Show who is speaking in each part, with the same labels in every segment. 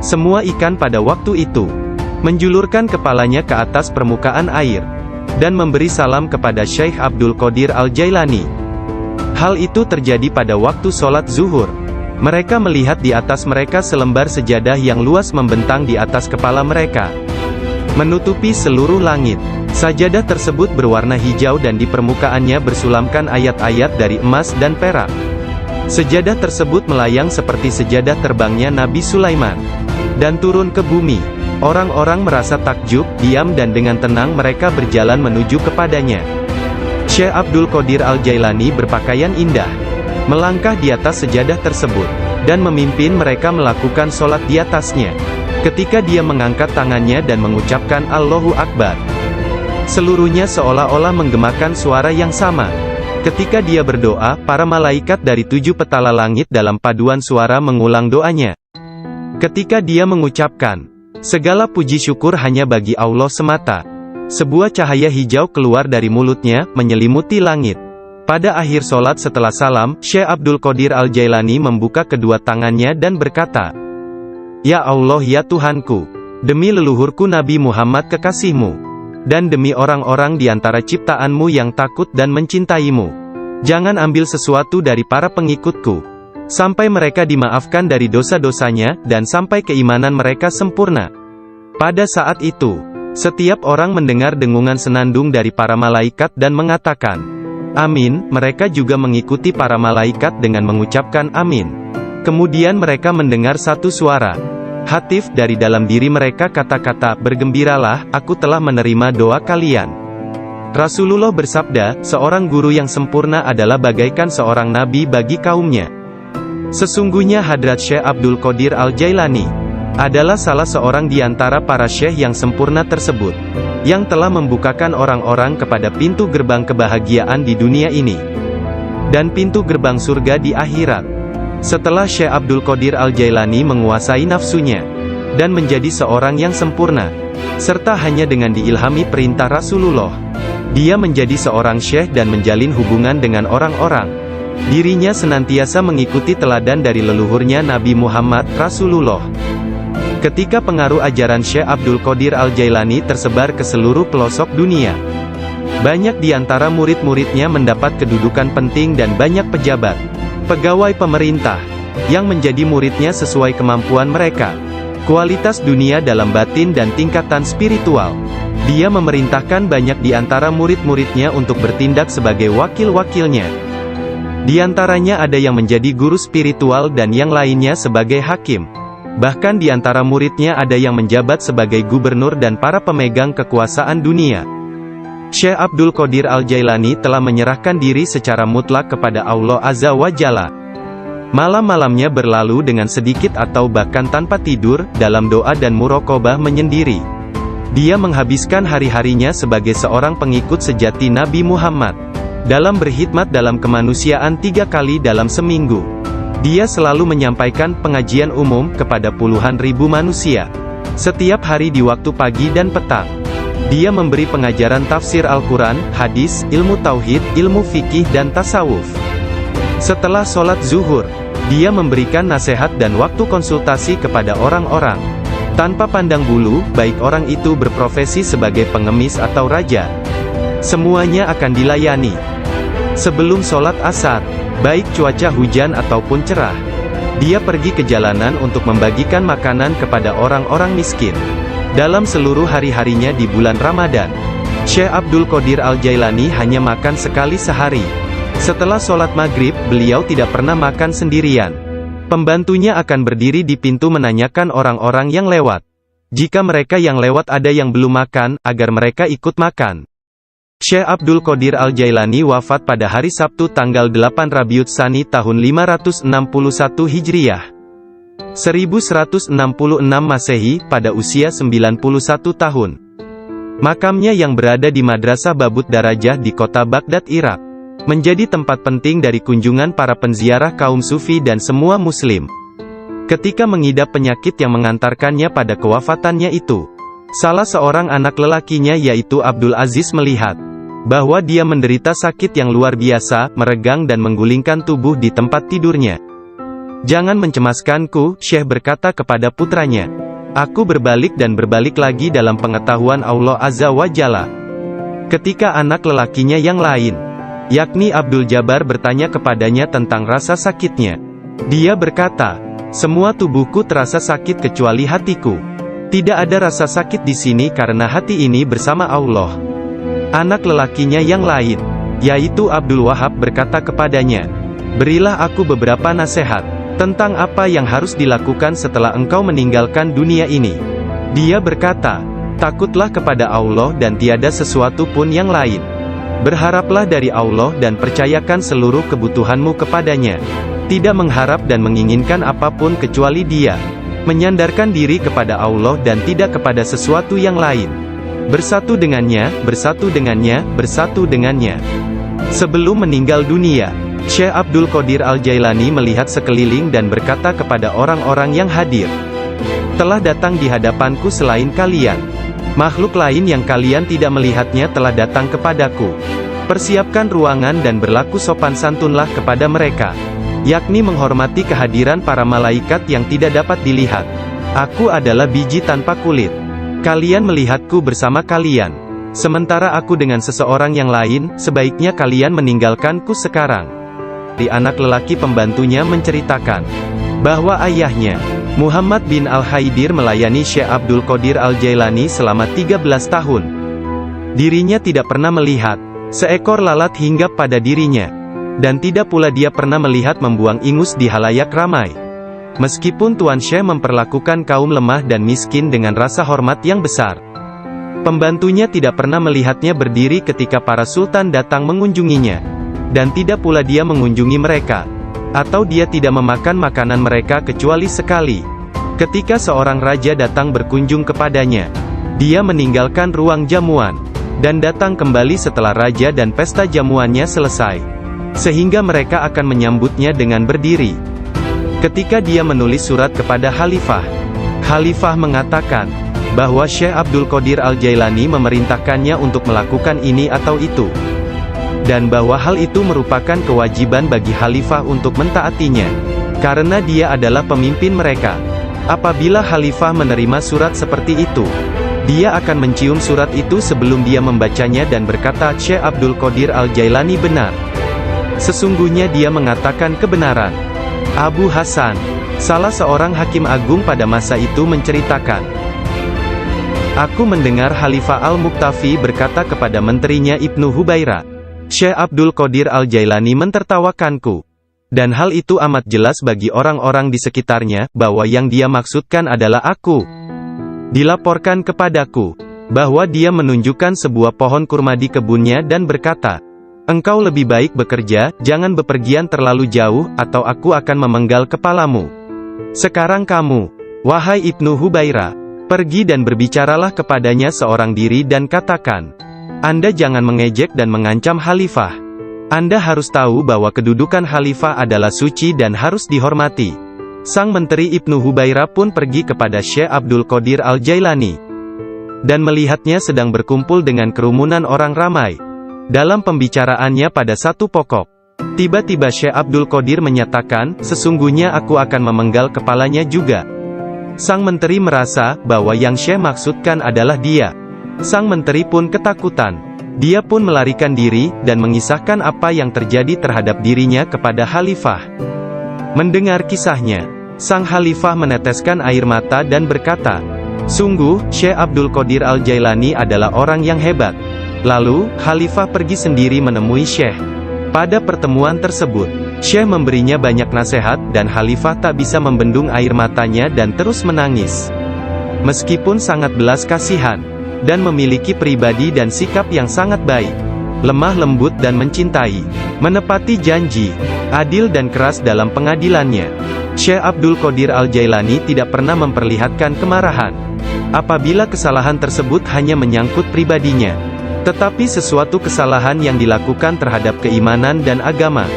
Speaker 1: Semua ikan pada waktu itu menjulurkan kepalanya ke atas permukaan air dan memberi salam kepada Syekh Abdul Qadir Al-Jailani. Hal itu terjadi pada waktu sholat zuhur. Mereka melihat di atas mereka selembar sejadah yang luas membentang di atas kepala mereka, menutupi seluruh langit. Sajadah tersebut berwarna hijau dan di permukaannya bersulamkan ayat-ayat dari emas dan perak. Sejadah tersebut melayang seperti sejadah terbangnya Nabi Sulaiman dan turun ke bumi. Orang-orang merasa takjub, diam dan dengan tenang mereka berjalan menuju kepadanya. Syekh Abdul Qadir Al-Jailani berpakaian indah, melangkah di atas sejadah tersebut, dan memimpin mereka melakukan sholat di atasnya. Ketika dia mengangkat tangannya dan mengucapkan Allahu Akbar, seluruhnya seolah-olah menggemakan suara yang sama. Ketika dia berdoa, para malaikat dari 7 petala langit dalam paduan suara mengulang doanya. Ketika dia mengucapkan, segala puji syukur hanya bagi Allah semata, sebuah cahaya hijau keluar dari mulutnya, menyelimuti langit. Pada akhir sholat setelah salam, Syekh Abdul Qadir Al-Jailani membuka kedua tangannya dan berkata, Ya Allah ya Tuhanku, demi leluhurku Nabi Muhammad kekasihmu, dan demi orang-orang di antara ciptaanmu yang takut dan mencintaimu, jangan ambil sesuatu dari para pengikutku, sampai mereka dimaafkan dari dosa-dosanya, dan sampai keimanan mereka sempurna. Pada saat itu, setiap orang mendengar dengungan senandung dari para malaikat dan mengatakan, Amin. Mereka juga mengikuti para malaikat dengan mengucapkan Amin. Kemudian mereka mendengar satu suara hatif dari dalam diri mereka, kata-kata, bergembiralah, aku telah menerima doa kalian. Rasulullah bersabda, seorang guru yang sempurna adalah bagaikan seorang nabi bagi kaumnya. Sesungguhnya Hadrat Syekh Abdul Qadir Al-Jailani adalah salah seorang di antara para syekh yang sempurna tersebut, yang telah membukakan orang-orang kepada pintu gerbang kebahagiaan di dunia ini, dan pintu gerbang surga di akhirat. Setelah Syekh Abdul Qadir Al-Jailani menguasai nafsunya, dan menjadi seorang yang sempurna, serta hanya dengan diilhami perintah Rasulullah, dia menjadi seorang syekh dan menjalin hubungan dengan orang-orang. Dirinya senantiasa mengikuti teladan dari leluhurnya Nabi Muhammad, Rasulullah. Ketika pengaruh ajaran Syekh Abdul Qadir Al-Jailani tersebar ke seluruh pelosok dunia, banyak di antara murid-muridnya mendapat kedudukan penting dan banyak pejabat, pegawai pemerintah, yang menjadi muridnya sesuai kemampuan mereka, kualitas dunia dalam batin dan tingkatan spiritual. Dia memerintahkan banyak di antara murid-muridnya untuk bertindak sebagai wakil-wakilnya. Di antaranya ada yang menjadi guru spiritual dan yang lainnya sebagai hakim. Bahkan di antara muridnya ada yang menjabat sebagai gubernur dan para pemegang kekuasaan dunia. Syekh Abdul Qadir Al-Jailani telah menyerahkan diri secara mutlak kepada Allah Azza wa Jalla. Malam-malamnya berlalu dengan sedikit atau bahkan tanpa tidur, dalam doa dan muraqabah menyendiri. Dia menghabiskan hari-harinya sebagai seorang pengikut sejati Nabi Muhammad, dalam berkhidmat dalam kemanusiaan 3 kali dalam seminggu. Dia selalu menyampaikan pengajian umum kepada puluhan ribu manusia, setiap hari di waktu pagi dan petang. Dia memberi pengajaran tafsir Al-Quran, hadis, ilmu tauhid, ilmu fikih dan tasawuf. Setelah sholat zuhur, dia memberikan nasihat dan waktu konsultasi kepada orang-orang, tanpa pandang bulu, baik orang itu berprofesi sebagai pengemis atau raja. Semuanya akan dilayani. Sebelum sholat asar, baik cuaca hujan ataupun cerah, dia pergi ke jalanan untuk membagikan makanan kepada orang-orang miskin. Dalam seluruh hari-harinya di bulan Ramadan, Syekh Abdul Qadir Al-Jailani hanya makan sekali sehari. Setelah sholat maghrib, beliau tidak pernah makan sendirian. Pembantunya akan berdiri di pintu menanyakan orang-orang yang lewat. Jika mereka yang lewat ada yang belum makan, agar mereka ikut makan. Syekh Abdul Qadir Al-Jailani wafat pada hari Sabtu tanggal 8 Rabiul Tsani tahun 561 Hijriah, 1166 Masehi, pada usia 91 tahun. Makamnya yang berada di Madrasah Babut Darajah di kota Baghdad, Irak, menjadi tempat penting dari kunjungan para penziarah kaum sufi dan semua muslim. Ketika mengidap penyakit yang mengantarkannya pada kewafatannya itu, salah seorang anak lelakinya yaitu Abdul Aziz melihat bahwa dia menderita sakit yang luar biasa, meregang dan menggulingkan tubuh di tempat tidurnya. Jangan mencemaskanku, Syekh berkata kepada putranya. Aku berbalik dan berbalik lagi dalam pengetahuan Allah Azza wa Jalla. Ketika anak lelakinya yang lain, yakni Abdul Jabbar bertanya kepadanya tentang rasa sakitnya, dia berkata, semua tubuhku terasa sakit kecuali hatiku. Tidak ada rasa sakit di sini karena hati ini bersama Allah. Anak lelakinya yang lain, yaitu Abdul Wahab berkata kepadanya, berilah aku beberapa nasihat tentang apa yang harus dilakukan setelah engkau meninggalkan dunia ini. Dia berkata, takutlah kepada Allah dan tiada sesuatu pun yang lain. Berharaplah dari Allah dan percayakan seluruh kebutuhanmu kepadanya. Tidak mengharap dan menginginkan apapun kecuali Dia. Menyandarkan diri kepada Allah dan tidak kepada sesuatu yang lain. Bersatu dengannya, bersatu dengannya, bersatu dengannya. Sebelum meninggal dunia, Syekh Abdul Qadir Al-Jailani melihat sekeliling dan berkata kepada orang-orang yang hadir, telah datang di hadapanku selain kalian. Makhluk lain yang kalian tidak melihatnya telah datang kepadaku. Persiapkan ruangan dan berlaku sopan santunlah kepada mereka, yakni menghormati kehadiran para malaikat yang tidak dapat dilihat. Aku adalah biji tanpa kulit. Kalian melihatku bersama kalian. Sementara aku dengan seseorang yang lain, sebaiknya kalian meninggalkanku sekarang. Di anak lelaki pembantunya menceritakan bahwa ayahnya, Muhammad bin Al-Haidir melayani Syekh Abdul Qadir Al-Jailani selama 13 tahun. Dirinya tidak pernah melihat seekor lalat hinggap pada dirinya, dan tidak pula dia pernah melihat membuang ingus di halayak ramai. Meskipun Tuan Syekh memperlakukan kaum lemah dan miskin dengan rasa hormat yang besar, pembantunya tidak pernah melihatnya berdiri ketika para sultan datang mengunjunginya, dan tidak pula dia mengunjungi mereka, atau dia tidak memakan makanan mereka kecuali sekali. Ketika seorang raja datang berkunjung kepadanya, dia meninggalkan ruang jamuan, dan datang kembali setelah raja dan pesta jamuannya selesai, sehingga mereka akan menyambutnya dengan berdiri. Ketika dia menulis surat kepada Khalifah, Khalifah mengatakan bahwa Syekh Abdul Qadir Al-Jailani memerintahkannya untuk melakukan ini atau itu, dan bahwa hal itu merupakan kewajiban bagi Khalifah untuk mentaatinya, karena dia adalah pemimpin mereka. Apabila Khalifah menerima surat seperti itu, dia akan mencium surat itu sebelum dia membacanya dan berkata, Syekh Abdul Qadir Al-Jailani benar. Sesungguhnya dia mengatakan kebenaran. Abu Hasan, salah seorang hakim agung pada masa itu menceritakan, aku mendengar Khalifah Al-Muqtafi berkata kepada menterinya Ibnu Hubaira, Syekh Abdul Qadir Al-Jailani mentertawakanku. Dan hal itu amat jelas bagi orang-orang di sekitarnya, bahwa yang dia maksudkan adalah aku. Dilaporkan kepadaku, bahwa dia menunjukkan sebuah pohon kurma di kebunnya dan berkata, engkau lebih baik bekerja, jangan bepergian terlalu jauh, atau aku akan memenggal kepalamu. Sekarang kamu, wahai Ibnu Hubaira, pergi dan berbicaralah kepadanya seorang diri dan katakan, Anda jangan mengejek dan mengancam Khalifah. Anda harus tahu bahwa kedudukan Khalifah adalah suci dan harus dihormati. Sang menteri Ibnu Hubaira pun pergi kepada Syekh Abdul Qadir Al-Jailani, dan melihatnya sedang berkumpul dengan kerumunan orang ramai. Dalam pembicaraannya pada satu pokok, tiba-tiba Syekh Abdul Qadir menyatakan, sesungguhnya aku akan memenggal kepalanya juga. Sang menteri merasa bahwa yang Syekh maksudkan adalah dia. Sang menteri pun ketakutan. Dia pun melarikan diri, dan mengisahkan apa yang terjadi terhadap dirinya kepada Khalifah. Mendengar kisahnya, sang Khalifah meneteskan air mata dan berkata, sungguh, Syekh Abdul Qadir Al-Jailani adalah orang yang hebat. Lalu, Khalifah pergi sendiri menemui Syekh. Pada pertemuan tersebut, Syekh memberinya banyak nasihat, dan Khalifah tak bisa membendung air matanya dan terus menangis. Meskipun sangat belas kasihan, dan memiliki pribadi dan sikap yang sangat baik, lemah lembut dan mencintai, menepati janji, adil dan keras dalam pengadilannya, Syekh Abdul Qadir Al-Jailani tidak pernah memperlihatkan kemarahan. Apabila kesalahan tersebut hanya menyangkut pribadinya, tetapi sesuatu kesalahan yang dilakukan terhadap keimanan dan agama,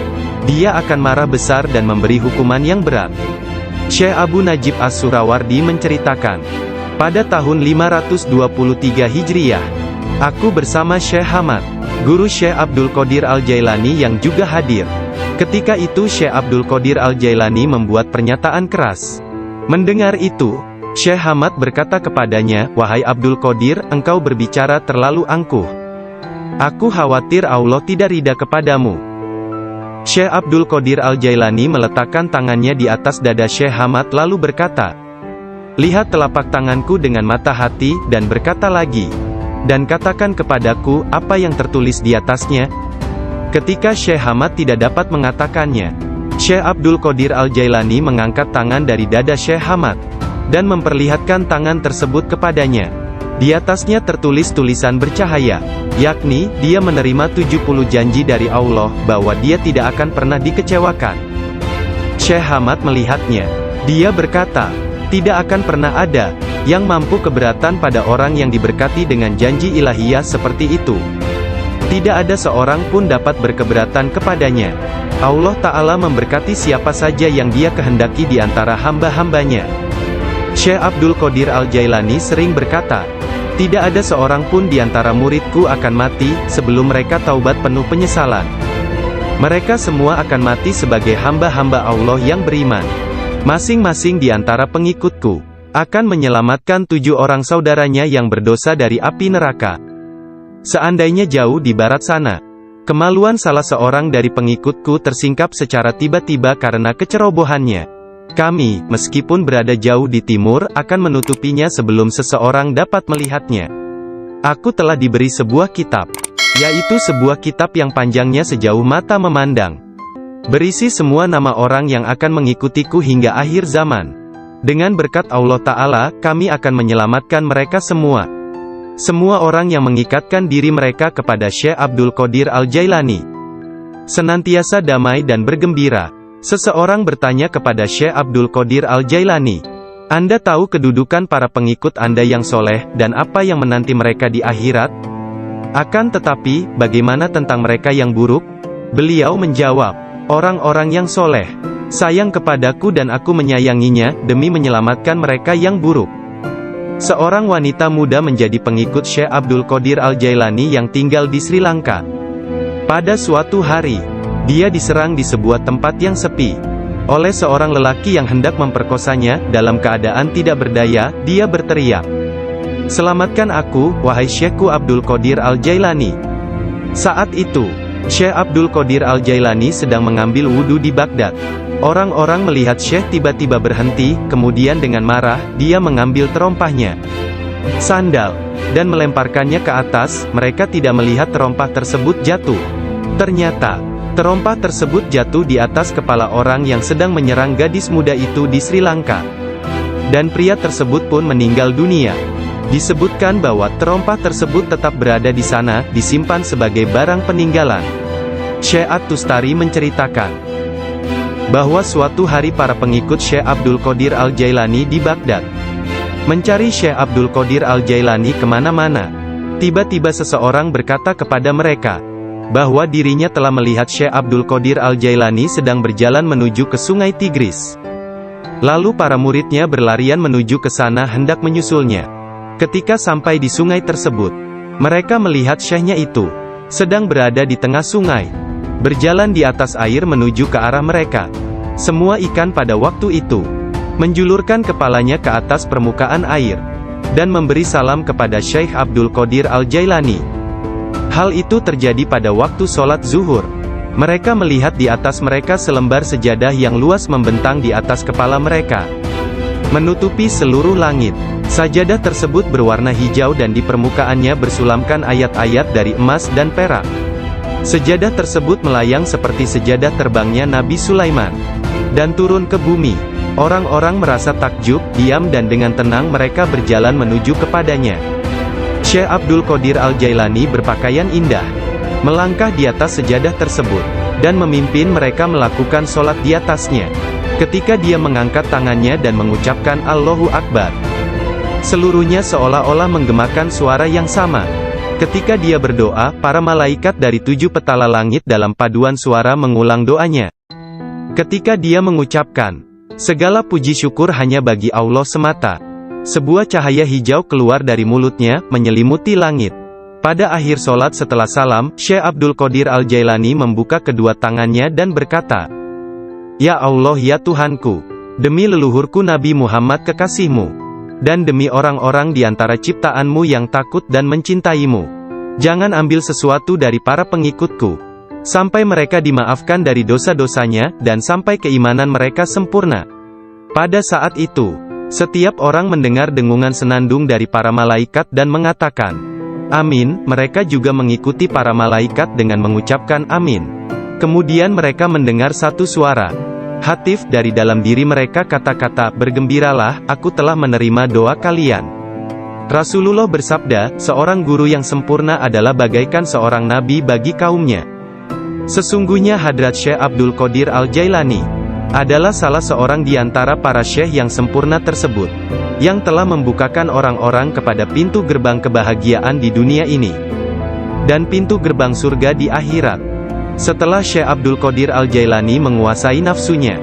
Speaker 1: dia akan marah besar dan memberi hukuman yang berat. Syekh Abu Najib As-Surawardi menceritakan, pada tahun 523 Hijriyah, aku bersama Syekh Hamad, guru Syekh Abdul Qadir Al-Jailani yang juga hadir, Ketika itu Syekh Abdul Qadir Al-Jailani membuat pernyataan keras. Mendengar itu, Syekh Hamad berkata kepadanya, "Wahai Abdul Qadir, engkau berbicara terlalu angkuh. Aku khawatir Allah tidak ridha kepadamu." Syekh Abdul Qadir Al-Jailani meletakkan tangannya di atas dada Syekh Hamad lalu berkata, "Lihat telapak tanganku dengan mata hati, dan berkata lagi, dan katakan kepadaku, apa yang tertulis di atasnya?" Ketika Syekh Hamad tidak dapat mengatakannya, Syekh Abdul Qadir Al-Jailani mengangkat tangan dari dada Syekh Hamad, dan memperlihatkan tangan tersebut kepadanya. Di atasnya tertulis tulisan bercahaya, yakni, dia menerima 70 janji dari Allah, bahwa dia tidak akan pernah dikecewakan. Syekh Hamad melihatnya. Dia berkata, tidak akan pernah ada yang mampu keberatan pada orang yang diberkati dengan janji ilahiyah seperti itu. Tidak ada seorang pun dapat berkeberatan kepadanya. Allah Ta'ala memberkati siapa saja yang Dia kehendaki di antara hamba-hambanya. Syekh Abdul Qadir Al-Jailani sering berkata, tidak ada seorang pun di antara muridku akan mati sebelum mereka taubat penuh penyesalan. Mereka semua akan mati sebagai hamba-hamba Allah yang beriman. Masing-masing di antara pengikutku akan menyelamatkan 7 orang saudaranya yang berdosa dari api neraka. Seandainya jauh di barat sana, kemaluan salah seorang dari pengikutku tersingkap secara tiba-tiba karena kecerobohannya, kami, meskipun berada jauh di timur, akan menutupinya sebelum seseorang dapat melihatnya. Aku telah diberi sebuah kitab, yaitu sebuah kitab yang panjangnya sejauh mata memandang, berisi semua nama orang yang akan mengikutiku hingga akhir zaman. Dengan berkat Allah Ta'ala, kami akan menyelamatkan mereka semua. Semua orang yang mengikatkan diri mereka kepada Syekh Abdul Qadir Al-Jailani senantiasa damai dan bergembira. Seseorang bertanya kepada Syekh Abdul Qadir Al-Jailani, Anda tahu kedudukan para pengikut Anda yang soleh, dan apa yang menanti mereka di akhirat? Akan tetapi, bagaimana tentang mereka yang buruk? Beliau menjawab, orang-orang yang soleh sayang kepadaku dan aku menyayanginya, demi menyelamatkan mereka yang buruk. Seorang wanita muda menjadi pengikut Syekh Abdul Qadir Al-Jailani yang tinggal di Sri Lanka. Pada suatu hari, dia diserang di sebuah tempat yang sepi oleh seorang lelaki yang hendak memperkosanya. Dalam keadaan tidak berdaya, dia berteriak, "Selamatkan aku, wahai Syekhku Abdul Qadir Al-Jailani." Saat itu, Syekh Abdul Qadir Al-Jailani sedang mengambil wudhu di Baghdad. Orang-orang melihat Syekh tiba-tiba berhenti, kemudian dengan marah, dia mengambil terompahnya, sandal, dan melemparkannya ke atas. Mereka tidak melihat terompah tersebut jatuh. Ternyata, terompah tersebut jatuh di atas kepala orang yang sedang menyerang gadis muda itu di Sri Lanka. Dan pria tersebut pun meninggal dunia. Disebutkan bahwa terompah tersebut tetap berada di sana, disimpan sebagai barang peninggalan. Syekh At-Tustari menceritakan bahwa suatu hari para pengikut Syekh Abdul Qadir Al-Jailani di Baghdad mencari Syekh Abdul Qadir Al-Jailani kemana-mana. Tiba-tiba seseorang berkata kepada mereka bahwa dirinya telah melihat Syekh Abdul Qadir Al-Jailani sedang berjalan menuju ke sungai Tigris. Lalu para muridnya berlarian menuju ke sana hendak menyusulnya. Ketika sampai di sungai tersebut, mereka melihat Syekhnya itu sedang berada di tengah sungai, berjalan di atas air menuju ke arah mereka. Semua ikan pada waktu itu menjulurkan kepalanya ke atas permukaan air, dan memberi salam kepada Syekh Abdul Qadir Al-Jailani. Hal itu terjadi pada waktu sholat zuhur. Mereka melihat di atas mereka selembar sejadah yang luas membentang di atas kepala mereka, menutupi seluruh langit. Sajadah tersebut berwarna hijau dan di permukaannya bersulamkan ayat-ayat dari emas dan perak. Sejadah tersebut melayang seperti sejadah terbangnya Nabi Sulaiman, dan turun ke bumi. Orang-orang merasa takjub, diam dan dengan tenang mereka berjalan menuju kepadanya. Syekh Abdul Qadir Al-Jailani berpakaian indah, melangkah di atas sejadah tersebut, dan memimpin mereka melakukan sholat di atasnya. Ketika dia mengangkat tangannya dan mengucapkan Allahu Akbar, seluruhnya seolah-olah menggemakan suara yang sama. Ketika dia berdoa, para malaikat dari 7 petala langit dalam paduan suara mengulang doanya. Ketika dia mengucapkan, segala puji syukur hanya bagi Allah semata, sebuah cahaya hijau keluar dari mulutnya, menyelimuti langit. Pada akhir solat setelah salam, Syekh Abdul Qadir Al-Jailani membuka kedua tangannya dan berkata, "Ya Allah ya Tuhanku, demi leluhurku Nabi Muhammad kekasihmu, dan demi orang-orang di antara ciptaanmu yang takut dan mencintaimu, jangan ambil sesuatu dari para pengikutku, sampai mereka dimaafkan dari dosa-dosanya, dan sampai keimanan mereka sempurna." Pada saat itu, setiap orang mendengar dengungan senandung dari para malaikat dan mengatakan, "Amin." Mereka juga mengikuti para malaikat dengan mengucapkan amin. Kemudian mereka mendengar satu suara hatif dari dalam diri mereka, kata-kata, "Bergembiralah, aku telah menerima doa kalian." Rasulullah bersabda, "Seorang guru yang sempurna adalah bagaikan seorang nabi bagi kaumnya." Sesungguhnya Hadrat Syekh Abdul Qadir Al-Jailani adalah salah seorang di antara para syekh yang sempurna tersebut, yang telah membukakan orang-orang kepada pintu gerbang kebahagiaan di dunia ini, dan pintu gerbang surga di akhirat. Setelah Syekh Abdul Qadir Al-Jailani menguasai nafsunya,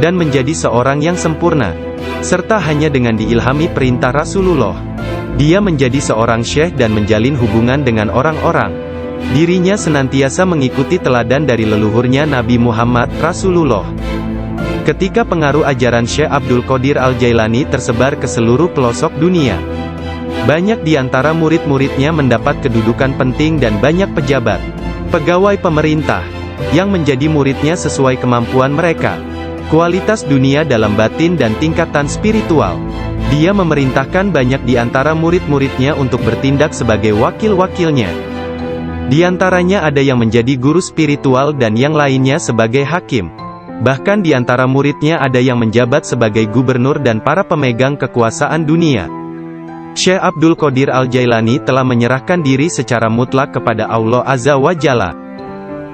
Speaker 1: dan menjadi seorang yang sempurna, serta hanya dengan diilhami perintah Rasulullah, dia menjadi seorang syekh dan menjalin hubungan dengan orang-orang. Dirinya senantiasa mengikuti teladan dari leluhurnya Nabi Muhammad, Rasulullah. Ketika pengaruh ajaran Syekh Abdul Qadir Al-Jailani tersebar ke seluruh pelosok dunia, banyak di antara murid-muridnya mendapat kedudukan penting dan banyak pejabat, pegawai pemerintah, yang menjadi muridnya sesuai kemampuan mereka, kualitas dunia dalam batin dan tingkatan spiritual. Dia memerintahkan banyak di antara murid-muridnya untuk bertindak sebagai wakil-wakilnya. Di antaranya ada yang menjadi guru spiritual dan yang lainnya sebagai hakim. Bahkan di antara muridnya ada yang menjabat sebagai gubernur dan para pemegang kekuasaan dunia. Syekh Abdul Qadir Al-Jailani telah menyerahkan diri secara mutlak kepada Allah Azza wa Jalla.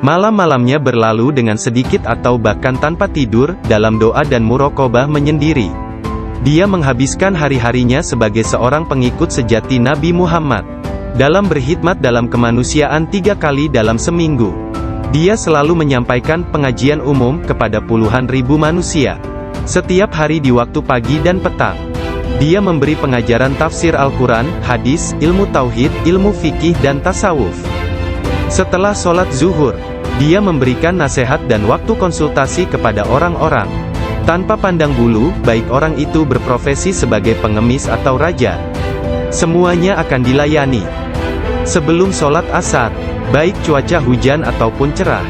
Speaker 1: Malam-malamnya berlalu dengan sedikit atau bahkan tanpa tidur, dalam doa dan muraqabah menyendiri. Dia menghabiskan hari-harinya sebagai seorang pengikut sejati Nabi Muhammad, dalam berkhidmat dalam kemanusiaan 3 kali dalam seminggu. Dia selalu menyampaikan pengajian umum kepada puluhan ribu manusia, setiap hari di waktu pagi dan petang. Dia memberi pengajaran tafsir Al-Quran, hadis, ilmu tauhid, ilmu fikih dan tasawuf. Setelah sholat zuhur, dia memberikan nasihat dan waktu konsultasi kepada orang-orang, tanpa pandang bulu, baik orang itu berprofesi sebagai pengemis atau raja. Semuanya akan dilayani. Sebelum sholat asar, baik cuaca hujan ataupun cerah,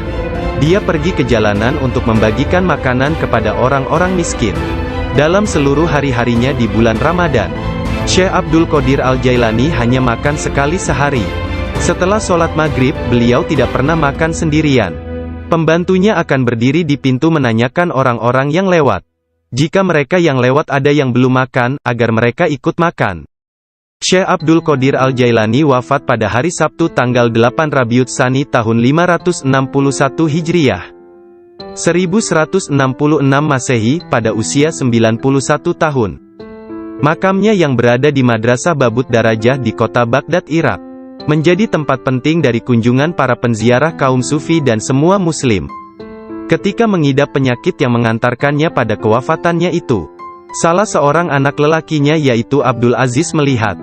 Speaker 1: dia pergi ke jalanan untuk membagikan makanan kepada orang-orang miskin. Dalam seluruh hari-harinya di bulan Ramadan, Syekh Abdul Qadir Al-Jailani hanya makan sekali sehari. Setelah sholat maghrib, beliau tidak pernah makan sendirian. Pembantunya akan berdiri di pintu menanyakan orang-orang yang lewat. Jika mereka yang lewat ada yang belum makan, agar mereka ikut makan. Syekh Abdul Qadir Al-Jailani wafat pada hari Sabtu tanggal 8 Rabiul Tsani tahun 561 Hijriah. 1166 Masehi, pada usia 91 tahun. Makamnya yang berada di Madrasah Babut Darajah di kota Baghdad, Irak, menjadi tempat penting dari kunjungan para penziarah kaum sufi dan semua muslim. Ketika mengidap penyakit yang mengantarkannya pada kewafatannya itu, salah seorang anak lelakinya yaitu Abdul Aziz melihat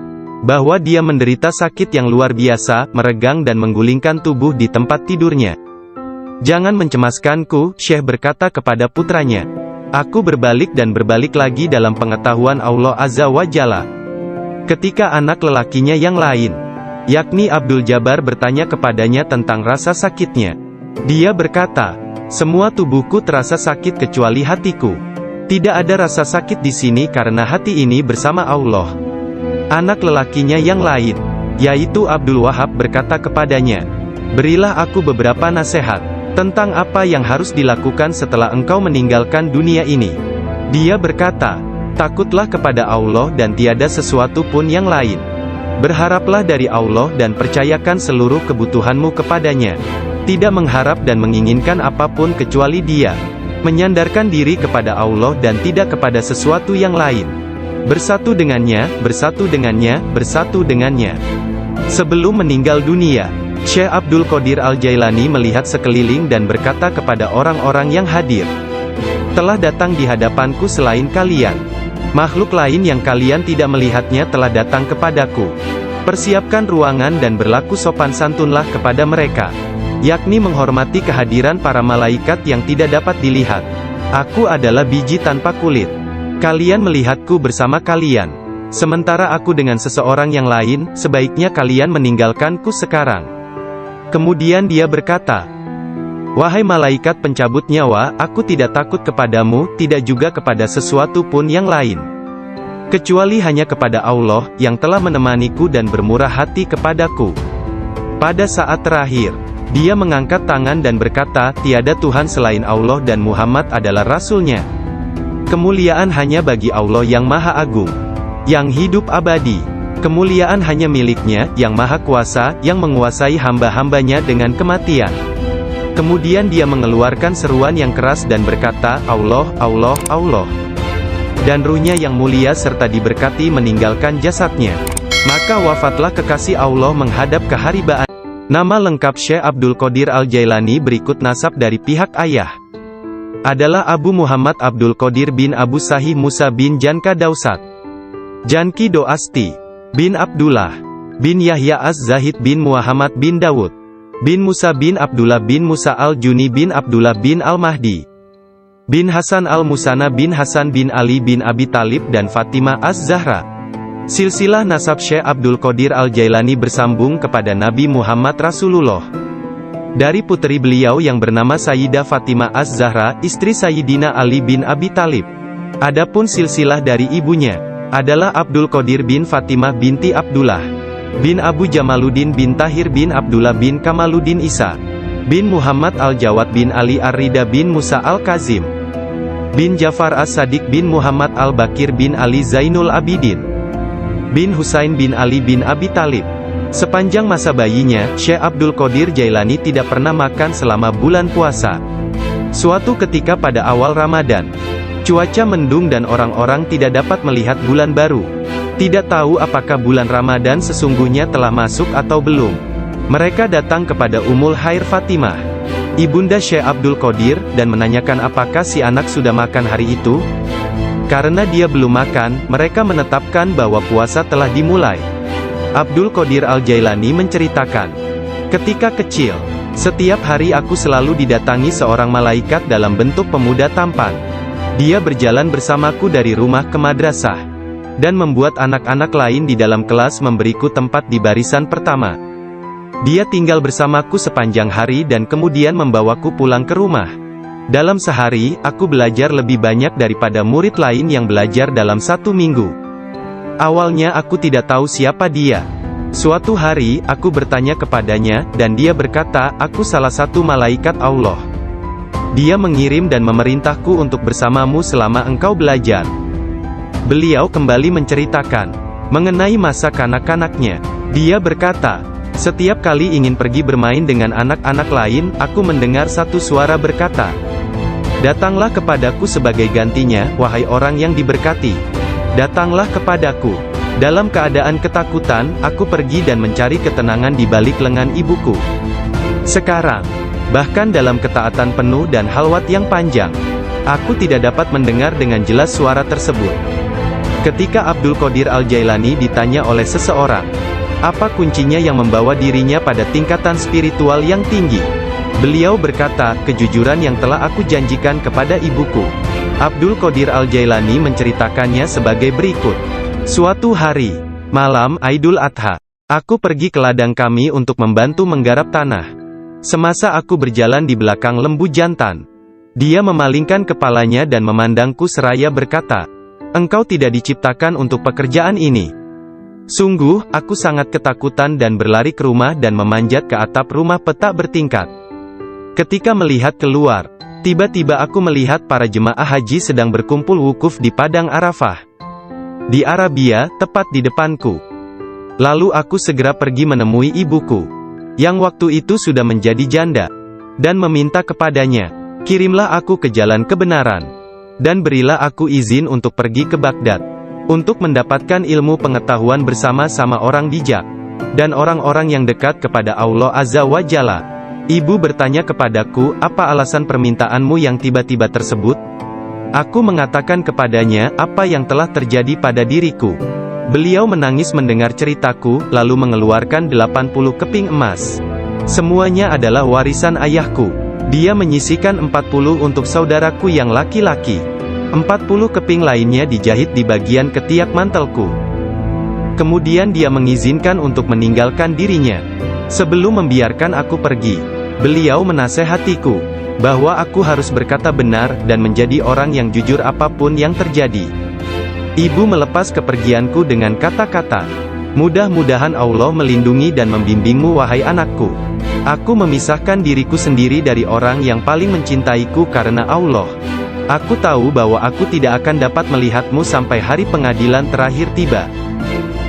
Speaker 1: bahwa dia menderita sakit yang luar biasa, meregang dan menggulingkan tubuh di tempat tidurnya. "Jangan mencemaskanku," Syekh berkata kepada putranya. "Aku berbalik dan berbalik lagi dalam pengetahuan Allah Azza wa Jalla." Ketika anak lelakinya yang lain, yakni Abdul Jabbar, bertanya kepadanya tentang rasa sakitnya, dia berkata, "Semua tubuhku terasa sakit kecuali hatiku. Tidak ada rasa sakit di sini karena hati ini bersama Allah." Anak lelakinya yang lain, yaitu Abdul Wahab, berkata kepadanya, "Berilah aku beberapa nasihat tentang apa yang harus dilakukan setelah engkau meninggalkan dunia ini." Dia berkata, "Takutlah kepada Allah dan tiada sesuatu pun yang lain. Berharaplah dari Allah dan percayakan seluruh kebutuhanmu kepadanya. Tidak mengharap dan menginginkan apapun kecuali Dia. Menyandarkan diri kepada Allah dan tidak kepada sesuatu yang lain. Bersatu dengannya, bersatu dengannya, bersatu dengannya." Sebelum meninggal dunia, Syekh Abdul Qadir Al-Jailani melihat sekeliling dan berkata kepada orang-orang yang hadir, "Telah datang di hadapanku selain kalian. Makhluk lain yang kalian tidak melihatnya telah datang kepadaku. Persiapkan ruangan dan berlaku sopan santunlah kepada mereka, yakni menghormati kehadiran para malaikat yang tidak dapat dilihat. Aku adalah biji tanpa kulit. Kalian melihatku bersama kalian. Sementara aku dengan seseorang yang lain, sebaiknya kalian meninggalkanku sekarang. Kemudian dia berkata, wahai malaikat pencabut nyawa, aku tidak takut kepadamu, tidak juga kepada sesuatu pun yang lain. Kecuali hanya kepada Allah, yang telah menemaniku dan bermurah hati kepadaku. Pada saat terakhir, dia mengangkat tangan dan berkata, tiada Tuhan selain Allah dan Muhammad adalah Rasul-Nya. Kemuliaan hanya bagi Allah yang Maha Agung, yang hidup abadi. Kemuliaan hanya milik-Nya, yang Maha Kuasa, yang menguasai hamba-hambanya dengan kematian. Kemudian dia mengeluarkan seruan yang keras dan berkata, Allah, Allah, Allah. Dan ruhnya yang mulia serta diberkati meninggalkan jasadnya. Maka wafatlah kekasih Allah menghadap keharibaan. Nama lengkap Syekh Abdul Qadir Al-Jailani berikut nasab dari pihak ayah. Adalah Abu Muhammad Abdul Qadir bin Abu Sahih Musa bin Janka Dausat, Janki Doasti, bin Abdullah, bin Yahya Az-Zahid bin Muhammad bin Dawud, bin Musa bin Abdullah bin Musa Al-Juni bin Abdullah bin Al-Mahdi, bin Hasan Al-Musana bin Hasan bin Ali bin Abi Talib dan Fatimah Az-Zahra. Silsilah nasab Syekh Abdul Qadir Al-Jailani bersambung kepada Nabi Muhammad Rasulullah. Dari putri beliau yang bernama Sayyidah Fatimah Az-Zahra, istri Sayyidina Ali bin Abi Talib. Adapun silsilah dari ibunya, adalah Abdul Qadir bin Fatimah binti Abdullah, bin Abu Jamaluddin bin Tahir bin Abdullah bin Kamaluddin Isa, bin Muhammad Al-Jawad bin Ali Ar-Rida bin Musa Al-Kazim, bin Jafar As-Sadiq bin Muhammad Al-Bakir bin Ali Zainul Abidin, bin Husain bin Ali bin Abi Talib. Sepanjang masa bayinya, Syekh Abdul Qadir Jailani tidak pernah makan selama bulan puasa. Suatu ketika pada awal Ramadan, cuaca mendung dan orang-orang tidak dapat melihat bulan baru. Tidak tahu apakah bulan Ramadan sesungguhnya telah masuk atau belum. Mereka datang kepada Ummul Khair Fatimah, ibunda Syekh Abdul Qadir, dan menanyakan apakah si anak sudah makan hari itu. Karena dia belum makan, mereka menetapkan bahwa puasa telah dimulai. Abdul Qadir Al-Jailani menceritakan, ketika kecil, setiap hari aku selalu didatangi seorang malaikat dalam bentuk pemuda tampan. Dia berjalan bersamaku dari rumah ke madrasah, dan membuat anak-anak lain di dalam kelas memberiku tempat di barisan pertama. Dia tinggal bersamaku sepanjang hari dan kemudian membawaku pulang ke rumah. Dalam sehari, aku belajar lebih banyak daripada murid lain yang belajar dalam satu minggu. Awalnya aku tidak tahu siapa dia. Suatu hari, aku bertanya kepadanya, dan dia berkata, aku salah satu malaikat Allah. Dia mengirim dan memerintahku untuk bersamamu selama engkau belajar. Beliau kembali menceritakan mengenai masa kanak-kanaknya. Dia berkata, setiap kali ingin pergi bermain dengan anak-anak lain, aku mendengar satu suara berkata, datanglah kepadaku sebagai gantinya, wahai orang yang diberkati. Datanglah kepadaku. Dalam keadaan ketakutan, aku pergi dan mencari ketenangan di balik lengan ibuku. Sekarang, bahkan dalam ketaatan penuh dan halwat yang panjang, aku tidak dapat mendengar dengan jelas suara tersebut. Ketika Abdul Qadir Al-Jailani ditanya oleh seseorang, apa kuncinya yang membawa dirinya pada tingkatan spiritual yang tinggi? Beliau berkata, kejujuran yang telah aku janjikan kepada ibuku. Abdul Qadir Al-Jailani menceritakannya sebagai berikut. Suatu hari, malam Idul Adha, aku pergi ke ladang kami untuk membantu menggarap tanah. Semasa aku berjalan di belakang lembu jantan, dia memalingkan kepalanya dan memandangku seraya berkata, engkau tidak diciptakan untuk pekerjaan ini. Sungguh, aku sangat ketakutan dan berlari ke rumah dan memanjat ke atap rumah petak bertingkat. Ketika melihat keluar, tiba-tiba aku melihat para jemaah haji sedang berkumpul wukuf di Padang Arafah, di Arabia, tepat di depanku. Lalu aku segera pergi menemui ibuku, yang waktu itu sudah menjadi janda, dan meminta kepadanya, kirimlah aku ke jalan kebenaran, dan berilah aku izin untuk pergi ke Baghdad, untuk mendapatkan ilmu pengetahuan bersama-sama orang bijak, dan orang-orang yang dekat kepada Allah Azza wa Jalla. Ibu bertanya kepadaku, apa alasan permintaanmu yang tiba-tiba tersebut? Aku mengatakan kepadanya, apa yang telah terjadi pada diriku. Beliau menangis mendengar ceritaku, lalu mengeluarkan 80 keping emas. Semuanya adalah warisan ayahku. Dia menyisihkan 40 untuk saudaraku yang laki-laki. 40 keping lainnya dijahit di bagian ketiak mantelku. Kemudian dia mengizinkan untuk meninggalkan dirinya. Sebelum membiarkan aku pergi, beliau menasehatiku, bahwa aku harus berkata benar, dan menjadi orang yang jujur apapun yang terjadi. Ibu melepas kepergianku dengan kata-kata, "Mudah-mudahan Allah melindungi dan membimbingmu wahai anakku. Aku memisahkan diriku sendiri dari orang yang paling mencintaiku karena Allah. Aku tahu bahwa aku tidak akan dapat melihatmu sampai hari pengadilan terakhir tiba."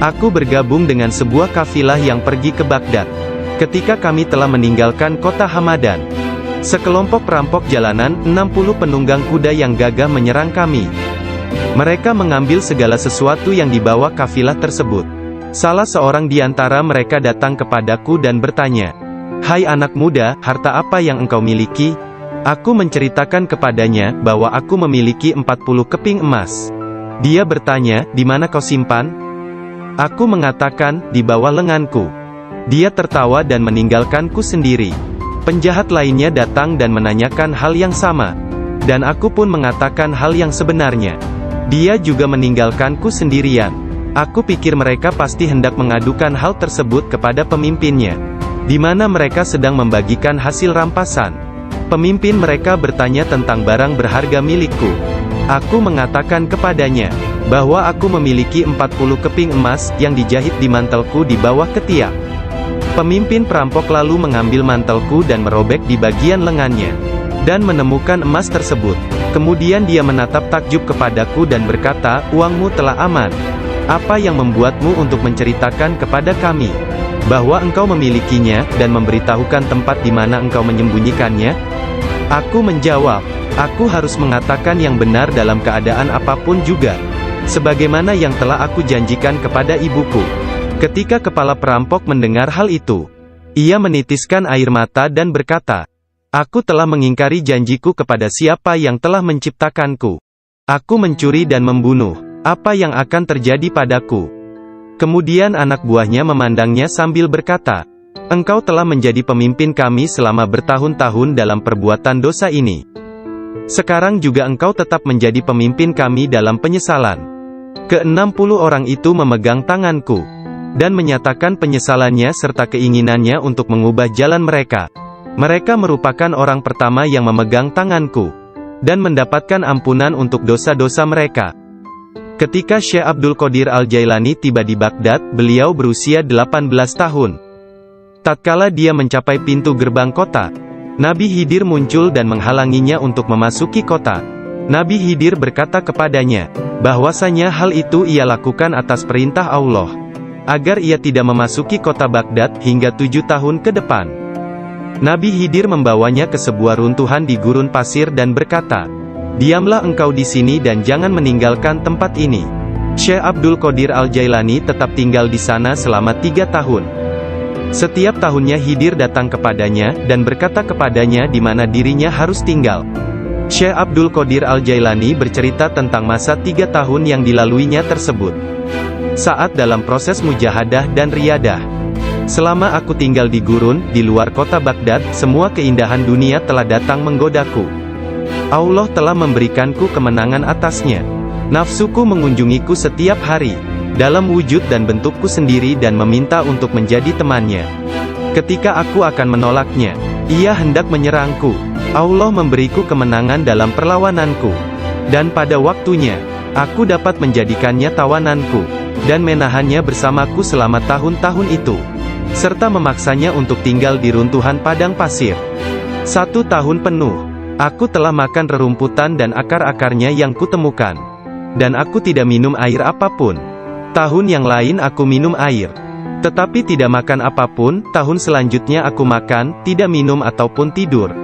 Speaker 1: Aku bergabung dengan sebuah kafilah yang pergi ke Baghdad. Ketika kami telah meninggalkan kota Hamadan, sekelompok perampok jalanan, 60 penunggang kuda yang gagah menyerang kami. Mereka mengambil segala sesuatu yang dibawa kafilah tersebut. Salah seorang di antara mereka datang kepadaku dan bertanya, "Hai anak muda, harta apa yang engkau miliki?" Aku menceritakan kepadanya, bahwa aku memiliki 40 keping emas. Dia bertanya, "Di mana kau simpan?" Aku mengatakan, "Di bawah lenganku." Dia tertawa dan meninggalkanku sendiri. Penjahat lainnya datang dan menanyakan hal yang sama. Dan aku pun mengatakan hal yang sebenarnya. Dia juga meninggalkanku sendirian. Aku pikir mereka pasti hendak mengadukan hal tersebut kepada pemimpinnya, di mana mereka sedang membagikan hasil rampasan. Pemimpin mereka bertanya tentang barang berharga milikku. Aku mengatakan kepadanya, bahwa aku memiliki 40 keping emas, yang dijahit di mantelku di bawah ketiak. Pemimpin perampok lalu mengambil mantelku dan merobek di bagian lengannya, dan menemukan emas tersebut. Kemudian dia menatap takjub kepadaku dan berkata, "Uangmu telah aman. Apa yang membuatmu untuk menceritakan kepada kami bahwa engkau memilikinya, dan memberitahukan tempat di mana engkau menyembunyikannya?" Aku menjawab, "Aku harus mengatakan yang benar dalam keadaan apapun juga, sebagaimana yang telah aku janjikan kepada ibuku." Ketika kepala perampok mendengar hal itu, ia menitiskan air mata dan berkata, "Aku telah mengingkari janjiku kepada siapa yang telah menciptakanku. Aku mencuri dan membunuh. Apa yang akan terjadi padaku?" Kemudian anak buahnya memandangnya sambil berkata, "Engkau telah menjadi pemimpin kami selama bertahun-tahun dalam perbuatan dosa ini. Sekarang juga engkau tetap menjadi pemimpin kami dalam penyesalan." Ke-60 orang itu memegang tanganku, dan menyatakan penyesalannya serta keinginannya untuk mengubah jalan mereka. Mereka merupakan orang pertama yang memegang tanganku, dan mendapatkan ampunan untuk dosa-dosa mereka. Ketika Syekh Abdul Qadir Al-Jailani tiba di Baghdad, beliau berusia 18 tahun. Tatkala dia mencapai pintu gerbang kota, Nabi Khidir muncul dan menghalanginya untuk memasuki kota. Nabi Khidir berkata kepadanya, bahwasanya hal itu ia lakukan atas perintah Allah, agar ia tidak memasuki kota Baghdad hingga 7 tahun ke depan. Nabi Khidir membawanya ke sebuah runtuhan di gurun pasir dan berkata, "Diamlah engkau di sini dan jangan meninggalkan tempat ini." Syekh Abdul Qadir Al-Jailani tetap tinggal di sana selama 3 tahun. Setiap tahunnya Khidir datang kepadanya, dan berkata kepadanya di mana dirinya harus tinggal. Syekh Abdul Qadir Al-Jailani bercerita tentang masa 3 tahun yang dilaluinya tersebut. Saat dalam proses mujahadah dan riyadah. "Selama aku tinggal di gurun, di luar kota Baghdad, semua keindahan dunia telah datang menggodaku. Allah telah memberikanku kemenangan atasnya. Nafsuku mengunjungiku setiap hari, dalam wujud dan bentukku sendiri dan meminta untuk menjadi temannya. Ketika aku akan menolaknya, ia hendak menyerangku. Allah memberiku kemenangan dalam perlawananku. Dan pada waktunya, aku dapat menjadikannya tawananku, dan menahannya bersamaku selama tahun-tahun itu, serta memaksanya untuk tinggal di runtuhan padang pasir. 1 tahun penuh, aku telah makan rerumputan dan akar-akarnya yang kutemukan. Dan aku tidak minum air apapun. Tahun yang lain aku minum air, tetapi tidak makan apapun. Tahun selanjutnya aku makan, tidak minum ataupun tidur.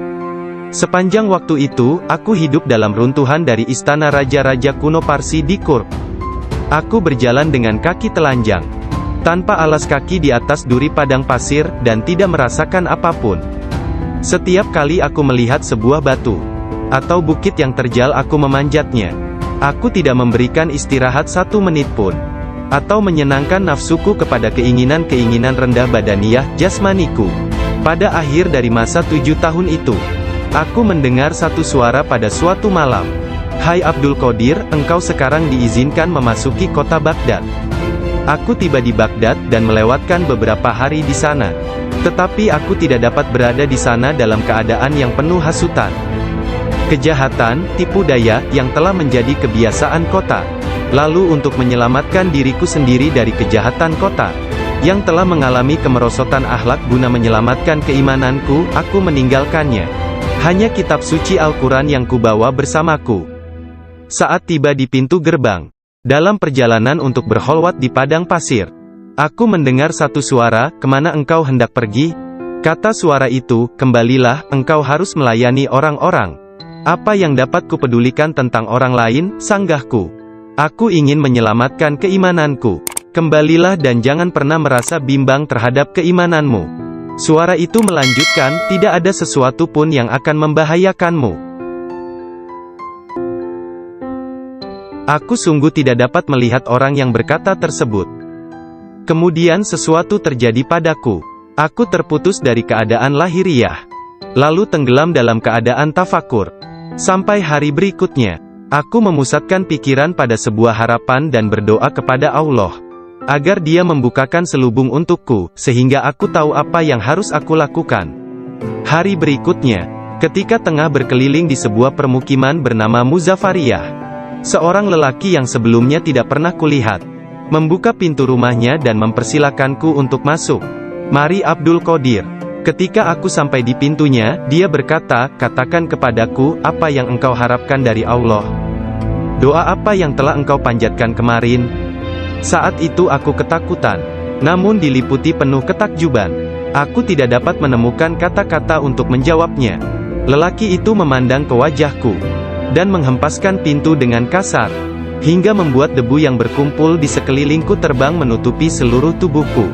Speaker 1: Sepanjang waktu itu, aku hidup dalam runtuhan dari istana raja-raja kuno Parsi di Kurd. Aku berjalan dengan kaki telanjang, tanpa alas kaki di atas duri padang pasir, dan tidak merasakan apapun. Setiap kali aku melihat sebuah batu atau bukit yang terjal, aku memanjatnya. Aku tidak memberikan istirahat 1 menit pun. atau menyenangkan nafsuku kepada keinginan-keinginan rendah badaniah jasmaniku. Pada akhir dari masa 7 tahun itu, aku mendengar satu suara pada suatu malam. Hai Abdul Qadir, engkau sekarang diizinkan memasuki kota Baghdad. Aku tiba di Baghdad dan melewatkan beberapa hari di sana. Tetapi aku tidak dapat berada di sana dalam keadaan yang penuh hasutan, kejahatan, tipu daya, yang telah menjadi kebiasaan kota. Lalu untuk menyelamatkan diriku sendiri dari kejahatan kota, yang telah mengalami kemerosotan akhlak guna menyelamatkan keimananku, aku meninggalkannya. Hanya kitab suci Al-Quran yang kubawa bersamaku. Saat tiba di pintu gerbang, dalam perjalanan untuk berkholwat di padang pasir, aku mendengar satu suara, "Kemana engkau hendak pergi?" Kata suara itu, "Kembalilah, engkau harus melayani orang-orang. Apa yang dapat kupedulikan tentang orang lain?" Sanggahku. Aku ingin menyelamatkan keimananku. Kembalilah dan jangan pernah merasa bimbang terhadap keimananmu. Suara itu melanjutkan, tidak ada sesuatu pun yang akan membahayakanmu. Aku sungguh tidak dapat melihat orang yang berkata tersebut. Kemudian sesuatu terjadi padaku. Aku terputus dari keadaan lahiriah, lalu tenggelam dalam keadaan tafakur. Sampai hari berikutnya, aku memusatkan pikiran pada sebuah harapan dan berdoa kepada Allah, agar Dia membukakan selubung untukku, sehingga aku tahu apa yang harus aku lakukan. Hari berikutnya, ketika tengah berkeliling di sebuah permukiman bernama Muzafariyah, seorang lelaki yang sebelumnya tidak pernah kulihat, membuka pintu rumahnya dan mempersilakanku untuk masuk. "Mari Abdul Qadir." Ketika aku sampai di pintunya, dia berkata, "Katakan kepadaku, apa yang engkau harapkan dari Allah? Doa apa yang telah engkau panjatkan kemarin?" Saat itu aku ketakutan, namun diliputi penuh ketakjuban. Aku tidak dapat menemukan kata-kata untuk menjawabnya. Lelaki itu memandang ke wajahku, dan menghempaskan pintu dengan kasar, hingga membuat debu yang berkumpul di sekelilingku terbang menutupi seluruh tubuhku.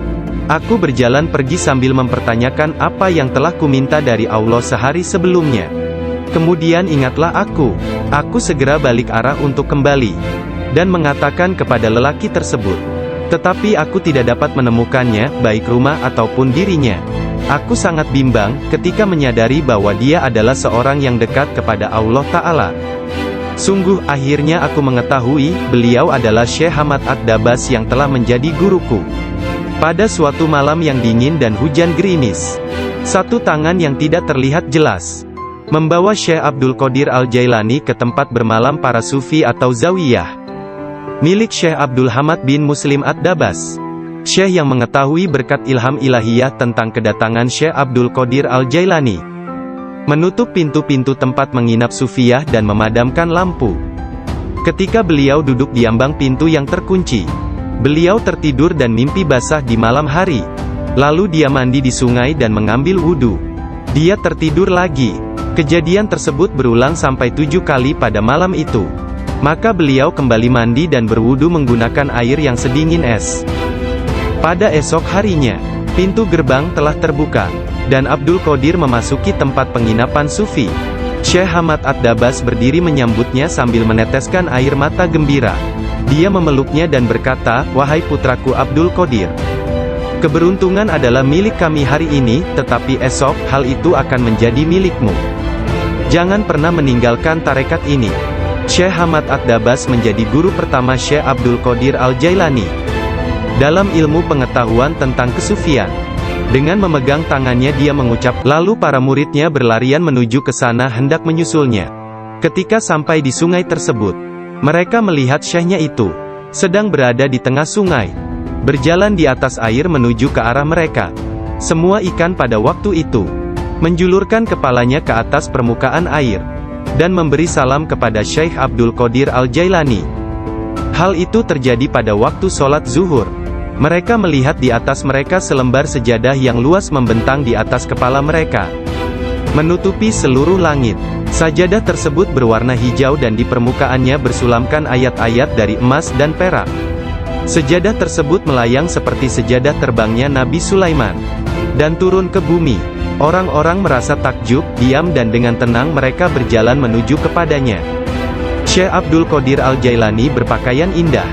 Speaker 1: Aku berjalan pergi sambil mempertanyakan apa yang telah kuminta dari Allah sehari sebelumnya. Kemudian ingatlah aku segera balik arah untuk kembali, dan mengatakan kepada lelaki tersebut. Tetapi aku tidak dapat menemukannya, baik rumah ataupun dirinya. Aku sangat bimbang, ketika menyadari bahwa dia adalah seorang yang dekat kepada Allah Ta'ala. Sungguh, akhirnya aku mengetahui, beliau adalah Syekh Hamad Ad-Dabas yang telah menjadi guruku. Pada suatu malam yang dingin dan hujan gerimis, satu tangan yang tidak terlihat jelas membawa Syekh Abdul Qadir Al-Jailani ke tempat bermalam para sufi atau zawiyah, milik Syekh Abdul Hamad bin Muslim Ad-Dabas. Syekh yang mengetahui berkat ilham ilahiyah tentang kedatangan Syekh Abdul Qadir Al-Jailani, menutup pintu-pintu tempat menginap sufiyah dan memadamkan lampu. Ketika beliau duduk di ambang pintu yang terkunci, beliau tertidur dan mimpi basah di malam hari. Lalu dia mandi di sungai dan mengambil wudhu. Dia tertidur lagi. Kejadian tersebut berulang sampai 7 kali pada malam itu. Maka beliau kembali mandi dan berwudhu menggunakan air yang sedingin es. Pada esok harinya, pintu gerbang telah terbuka, dan Abdul Qadir memasuki tempat penginapan sufi. Syekh Hamad Ad-Dabas berdiri menyambutnya sambil meneteskan air mata gembira. Dia memeluknya dan berkata, "Wahai putraku Abdul Qadir, keberuntungan adalah milik kami hari ini, tetapi esok, hal itu akan menjadi milikmu. Jangan pernah meninggalkan tarekat ini." Syekh Hamad Ad-Dabas menjadi guru pertama Syekh Abdul Qadir Al-Jailani dalam ilmu pengetahuan tentang kesufian. Dengan memegang tangannya dia mengucap, lalu para muridnya berlarian menuju ke sana hendak menyusulnya. Ketika sampai di sungai tersebut, mereka melihat syekhnya itu sedang berada di tengah sungai, berjalan di atas air menuju ke arah mereka. Semua ikan pada waktu itu menjulurkan kepalanya ke atas permukaan air, dan memberi salam kepada Syekh Abdul Qadir Al-Jailani. Hal itu terjadi pada waktu sholat zuhur. Mereka melihat di atas mereka selembar sejadah yang luas membentang di atas kepala mereka, menutupi seluruh langit. Sajadah tersebut berwarna hijau dan di permukaannya bersulamkan ayat-ayat dari emas dan perak. Sejadah tersebut melayang seperti sejadah terbangnya Nabi Sulaiman, dan turun ke bumi. Orang-orang merasa takjub, diam dan dengan tenang mereka berjalan menuju kepadanya. Syekh Abdul Qadir Al-Jailani berpakaian indah,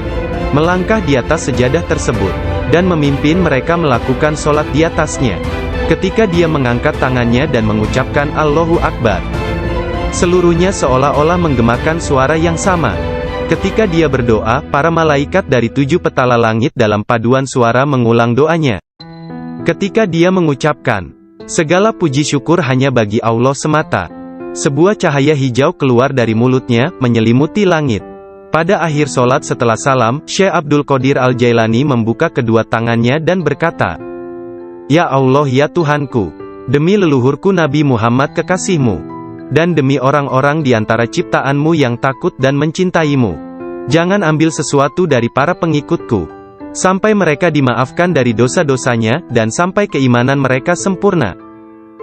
Speaker 1: melangkah di atas sejadah tersebut, dan memimpin mereka melakukan sholat di atasnya. Ketika dia mengangkat tangannya dan mengucapkan Allahu Akbar, seluruhnya seolah-olah menggemakan suara yang sama. Ketika dia berdoa, para malaikat dari 7 petala langit dalam paduan suara mengulang doanya. Ketika dia mengucapkan, segala puji syukur hanya bagi Allah semata, sebuah cahaya hijau keluar dari mulutnya, menyelimuti langit. Pada akhir sholat setelah salam, Syekh Abdul Qadir Al-Jailani membuka kedua tangannya dan berkata, Ya Allah ya Tuhanku, demi leluhurku Nabi Muhammad kekasihmu, dan demi orang-orang di antara ciptaanmu yang takut dan mencintaimu, jangan ambil sesuatu dari para pengikutku, sampai mereka dimaafkan dari dosa-dosanya, dan sampai keimanan mereka sempurna.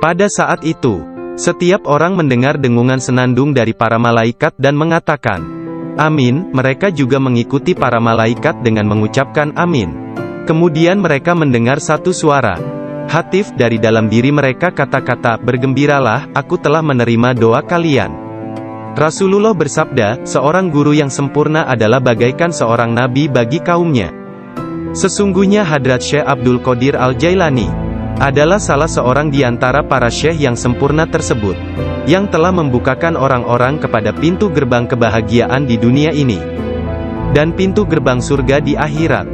Speaker 1: Pada saat itu, setiap orang mendengar dengungan senandung dari para malaikat dan mengatakan, Amin. Mereka juga mengikuti para malaikat dengan mengucapkan Amin. Kemudian mereka mendengar satu suara hatif dari dalam diri mereka, kata-kata, bergembiralah, aku telah menerima doa kalian. Rasulullah bersabda, seorang guru yang sempurna adalah bagaikan seorang nabi bagi kaumnya. Sesungguhnya Hadrat Syekh Abdul Qadir Al-Jailani adalah salah seorang di antara para syekh yang sempurna tersebut, yang telah membukakan orang-orang kepada pintu gerbang kebahagiaan di dunia ini, dan pintu gerbang surga di akhirat.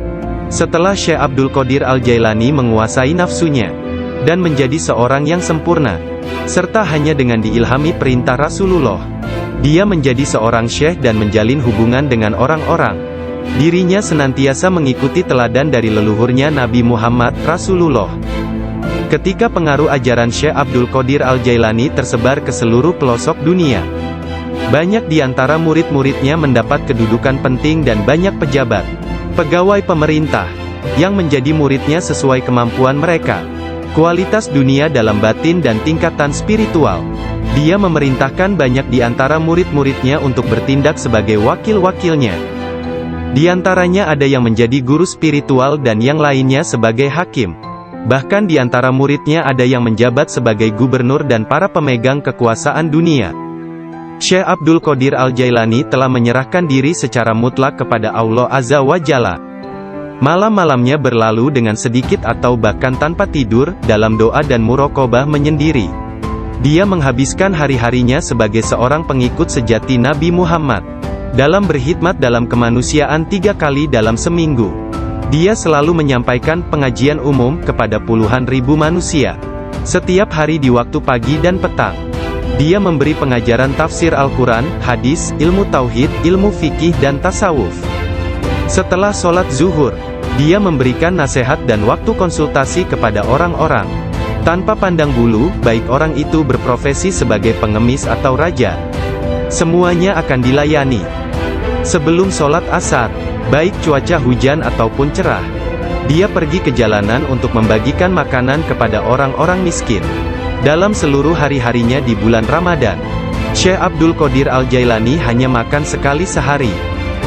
Speaker 1: Setelah Syekh Abdul Qadir Al-Jailani menguasai nafsunya, dan menjadi seorang yang sempurna, serta hanya dengan diilhami perintah Rasulullah, dia menjadi seorang syekh dan menjalin hubungan dengan orang-orang. Dirinya senantiasa mengikuti teladan dari leluhurnya Nabi Muhammad, Rasulullah. Ketika pengaruh ajaran Syekh Abdul Qadir Al-Jailani tersebar ke seluruh pelosok dunia, banyak di antara murid-muridnya mendapat kedudukan penting dan banyak pejabat, pegawai pemerintah, yang menjadi muridnya sesuai kemampuan mereka, kualitas dunia dalam batin dan tingkatan spiritual. Dia memerintahkan banyak di antara murid-muridnya untuk bertindak sebagai wakil-wakilnya. Di antaranya ada yang menjadi guru spiritual dan yang lainnya sebagai hakim. Bahkan di antara muridnya ada yang menjabat sebagai gubernur dan para pemegang kekuasaan dunia. Syekh Abdul Qadir Al-Jailani telah menyerahkan diri secara mutlak kepada Allah Azza wa Jalla. Malam-malamnya berlalu dengan sedikit atau bahkan tanpa tidur, dalam doa dan muraqabah menyendiri. Dia menghabiskan hari-harinya sebagai seorang pengikut sejati Nabi Muhammad, dalam berkhidmat dalam kemanusiaan 3 kali dalam seminggu. Dia selalu menyampaikan pengajian umum kepada puluhan ribu manusia, setiap hari di waktu pagi dan petang. Dia memberi pengajaran tafsir Al-Quran, hadis, ilmu tauhid, ilmu fikih dan tasawuf. Setelah sholat zuhur, dia memberikan nasihat dan waktu konsultasi kepada orang-orang, tanpa pandang bulu, baik orang itu berprofesi sebagai pengemis atau raja. Semuanya akan dilayani. Sebelum sholat asar, baik cuaca hujan ataupun cerah, dia pergi ke jalanan untuk membagikan makanan kepada orang-orang miskin. Dalam seluruh hari-harinya di bulan Ramadan, Syekh Abdul Qadir Al-Jailani hanya makan sekali sehari.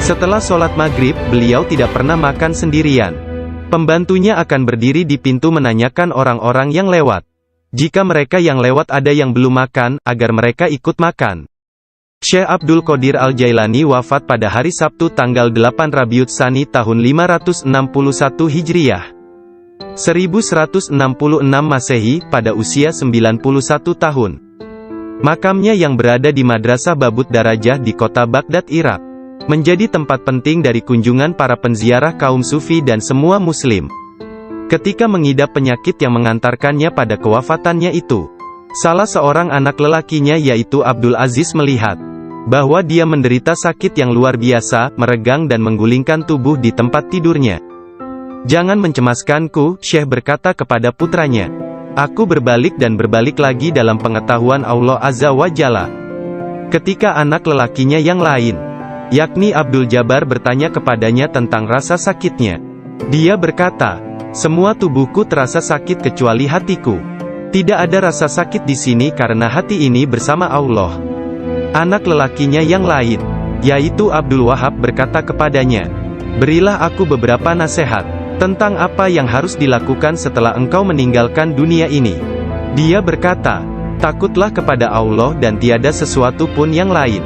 Speaker 1: Setelah sholat maghrib, beliau tidak pernah makan sendirian. Pembantunya akan berdiri di pintu menanyakan orang-orang yang lewat. Jika mereka yang lewat ada yang belum makan, agar mereka ikut makan. Syekh Abdul Qadir Al-Jailani wafat pada hari Sabtu tanggal 8 Rabiul Tsani tahun 561 Hijriah. 1166 Masehi, pada usia 91 tahun. Makamnya yang berada di Madrasah Babut Darajah di kota Baghdad, Irak, menjadi tempat penting dari kunjungan para penziarah kaum sufi dan semua muslim. Ketika mengidap penyakit yang mengantarkannya pada kewafatannya itu, salah seorang anak lelakinya yaitu Abdul Aziz melihat bahwa dia menderita sakit yang luar biasa, meregang dan menggulingkan tubuh di tempat tidurnya. Jangan mencemaskanku, Syekh berkata kepada putranya. Aku berbalik dan berbalik lagi dalam pengetahuan Allah Azza wa Jalla. Ketika anak lelakinya yang lain, yakni Abdul Jabbar, bertanya kepadanya tentang rasa sakitnya, dia berkata, semua tubuhku terasa sakit kecuali hatiku. Tidak ada rasa sakit di sini karena hati ini bersama Allah. Anak lelakinya yang lain, yaitu Abdul Wahab, berkata kepadanya, berilah aku beberapa nasihat tentang apa yang harus dilakukan setelah engkau meninggalkan dunia ini. Dia berkata, takutlah kepada Allah dan tiada sesuatu pun yang lain.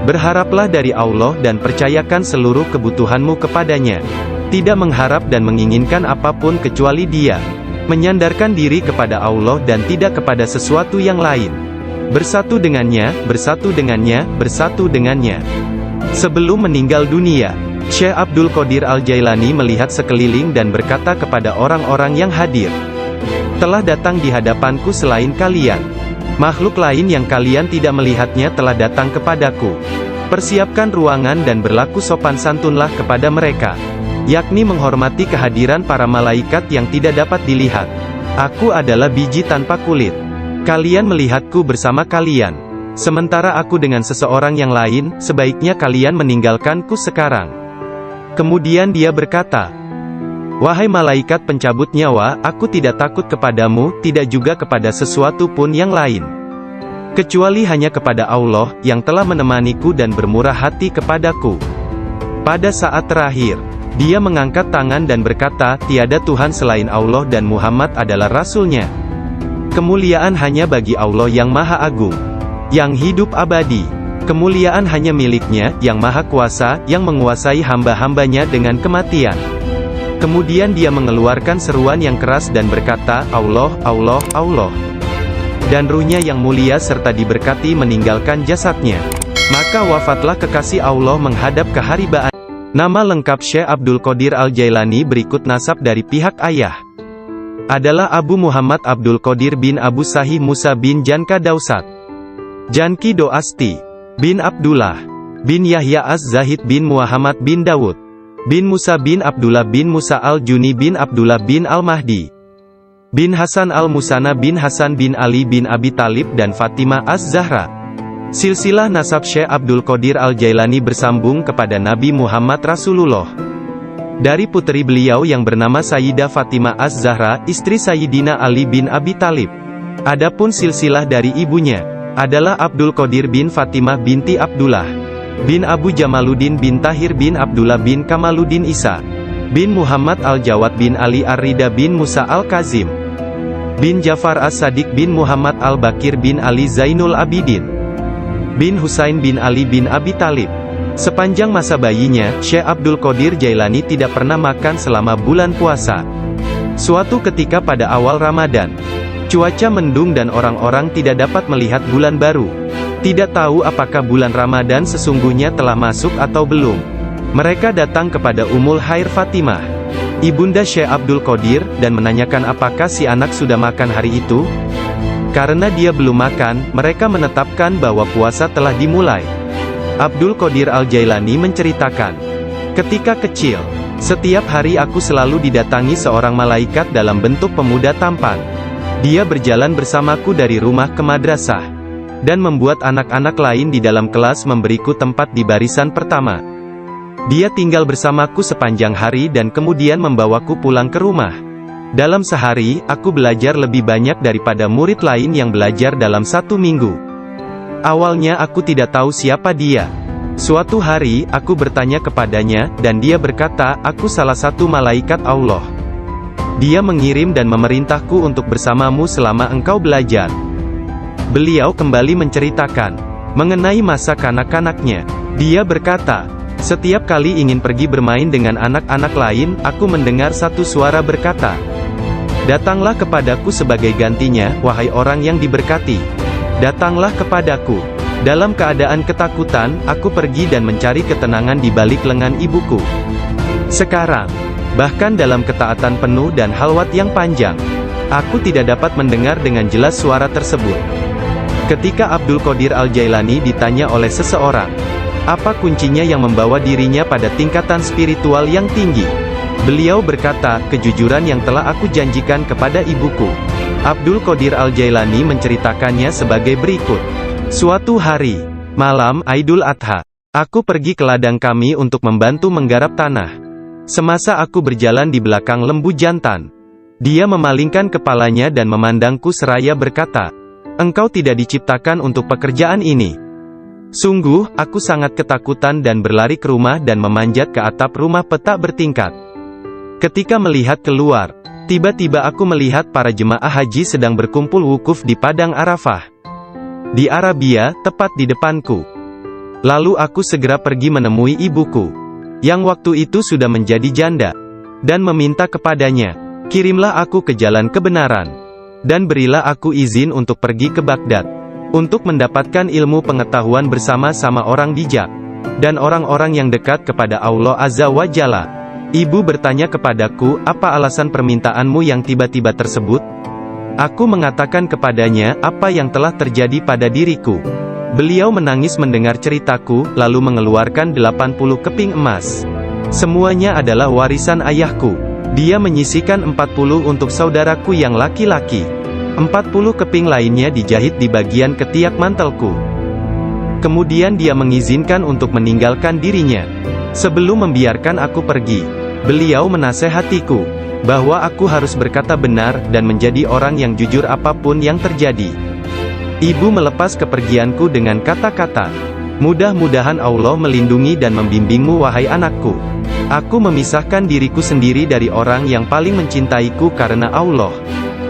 Speaker 1: Berharaplah dari Allah dan percayakan seluruh kebutuhanmu kepadanya. Tidak mengharap dan menginginkan apapun kecuali Dia. Menyandarkan diri kepada Allah dan tidak kepada sesuatu yang lain. Bersatu dengannya, bersatu dengannya, bersatu dengannya. Sebelum meninggal dunia, Syekh Abdul Qadir Al-Jailani melihat sekeliling dan berkata kepada orang-orang yang hadir, "Telah datang di hadapanku selain kalian. Makhluk lain yang kalian tidak melihatnya telah datang kepadaku. Persiapkan ruangan dan berlaku sopan santunlah kepada mereka." Yakni menghormati kehadiran para malaikat yang tidak dapat dilihat. "Aku adalah biji tanpa kulit. Kalian melihatku bersama kalian. Sementara aku dengan seseorang yang lain, sebaiknya kalian meninggalkanku sekarang." Kemudian dia berkata, "Wahai malaikat pencabut nyawa, aku tidak takut kepadamu, tidak juga kepada sesuatu pun yang lain. Kecuali hanya kepada Allah, yang telah menemaniku dan bermurah hati kepadaku." Pada saat terakhir, dia mengangkat tangan dan berkata, "Tiada Tuhan selain Allah dan Muhammad adalah Rasul-Nya. Kemuliaan hanya bagi Allah yang Maha Agung, yang hidup abadi. Kemuliaan hanya milik-Nya, yang Maha Kuasa, yang menguasai hamba-hambanya dengan kematian." Kemudian dia mengeluarkan seruan yang keras dan berkata, "Allah, Allah, Allah." Dan ruhnya yang mulia serta diberkati meninggalkan jasadnya. Maka wafatlah kekasih Allah menghadap keharibaan. Nama lengkap Syekh Abdul Qadir Al-Jailani berikut nasab dari pihak ayah. Adalah Abu Muhammad Abdul Qadir bin Abu Sahih Musa bin Janka Dausat, Janki Doasti, bin Abdullah, bin Yahya Az-Zahid bin Muhammad bin Dawud, bin Musa bin Abdullah bin Musa Al-Juni bin Abdullah bin Al-Mahdi, bin Hasan Al-Musana bin Hasan bin Ali bin Abi Talib dan Fatimah Az-Zahra. Silsilah nasab Syekh Abdul Qadir Al-Jailani bersambung kepada Nabi Muhammad Rasulullah. Dari puteri beliau yang bernama Sayyidah Fatimah Az-Zahra, istri Sayyidina Ali bin Abi Talib. Adapun silsilah dari ibunya, adalah Abdul Qadir bin Fatimah binti Abdullah, bin Abu Jamaluddin bin Tahir bin Abdullah bin Kamaluddin Isa, bin Muhammad Al-Jawad bin Ali Ar-Rida bin Musa Al-Kazim, bin Jafar As-Sadiq bin Muhammad Al-Bakir bin Ali Zainul Abidin, bin Husain bin Ali bin Abi Talib. Sepanjang masa bayinya, Syekh Abdul Qadir Jailani tidak pernah makan selama bulan puasa. Suatu ketika pada awal Ramadan, cuaca mendung dan orang-orang tidak dapat melihat bulan baru. Tidak tahu apakah bulan Ramadan sesungguhnya telah masuk atau belum. Mereka datang kepada Ummul Khair Fatimah, ibunda Syekh Abdul Qadir, dan menanyakan apakah si anak sudah makan hari itu. Karena dia belum makan, mereka menetapkan bahwa puasa telah dimulai. Abdul Qadir Al-Jailani menceritakan, "Ketika kecil, setiap hari aku selalu didatangi seorang malaikat dalam bentuk pemuda tampan. Dia berjalan bersamaku dari rumah ke madrasah, dan membuat anak-anak lain di dalam kelas memberiku tempat di barisan pertama. Dia tinggal bersamaku sepanjang hari dan kemudian membawaku pulang ke rumah. Dalam sehari, aku belajar lebih banyak daripada murid lain yang belajar dalam 1 minggu. Awalnya aku tidak tahu siapa dia. Suatu hari, aku bertanya kepadanya, dan dia berkata, 'Aku salah satu malaikat Allah. Dia mengirim dan memerintahku untuk bersamamu selama engkau belajar.' Beliau kembali menceritakan mengenai masa kanak-kanaknya. Dia berkata, 'Setiap kali ingin pergi bermain dengan anak-anak lain, aku mendengar satu suara berkata, "Datanglah kepadaku sebagai gantinya, wahai orang yang diberkati. Datanglah kepadaku." Dalam keadaan ketakutan, aku pergi dan mencari ketenangan di balik lengan ibuku. Sekarang, bahkan dalam ketaatan penuh dan halwat yang panjang, aku tidak dapat mendengar dengan jelas suara tersebut." Ketika Abdul Qadir Al-Jailani ditanya oleh seseorang, apa kuncinya yang membawa dirinya pada tingkatan spiritual yang tinggi, beliau berkata, "Kejujuran yang telah aku janjikan kepada ibuku." Abdul Qadir Al-Jailani menceritakannya sebagai berikut. Suatu hari, malam Aidul Adha, aku pergi ke ladang kami untuk membantu menggarap tanah. Semasa aku berjalan di belakang lembu jantan, dia memalingkan kepalanya dan memandangku seraya berkata, "Engkau tidak diciptakan untuk pekerjaan ini." Sungguh, aku sangat ketakutan dan berlari ke rumah dan memanjat ke atap rumah petak bertingkat. Ketika melihat keluar, tiba-tiba aku melihat para jemaah haji sedang berkumpul wukuf di Padang Arafah. Di Arabia, tepat di depanku. Lalu aku segera pergi menemui ibuku, yang waktu itu sudah menjadi janda, dan meminta kepadanya, kirimlah aku ke jalan kebenaran, dan berilah aku izin untuk pergi ke Baghdad, untuk mendapatkan ilmu pengetahuan bersama-sama orang bijak, dan orang-orang yang dekat kepada Allah Azza wa Jalla. Ibu bertanya kepadaku, apa alasan permintaanmu yang tiba-tiba tersebut? Aku mengatakan kepadanya, apa yang telah terjadi pada diriku. Beliau menangis mendengar ceritaku, lalu mengeluarkan 80 keping emas. Semuanya adalah warisan ayahku. Dia menyisihkan 40 untuk saudaraku yang laki-laki. 40 keping lainnya dijahit di bagian ketiak mantelku. Kemudian dia mengizinkan untuk meninggalkan dirinya. Sebelum membiarkan aku pergi, beliau menasehatiku, bahwa aku harus berkata benar, dan menjadi orang yang jujur apapun yang terjadi. Ibu melepas kepergianku dengan kata-kata, mudah-mudahan Allah melindungi dan membimbingmu wahai anakku. Aku memisahkan diriku sendiri dari orang yang paling mencintaiku karena Allah.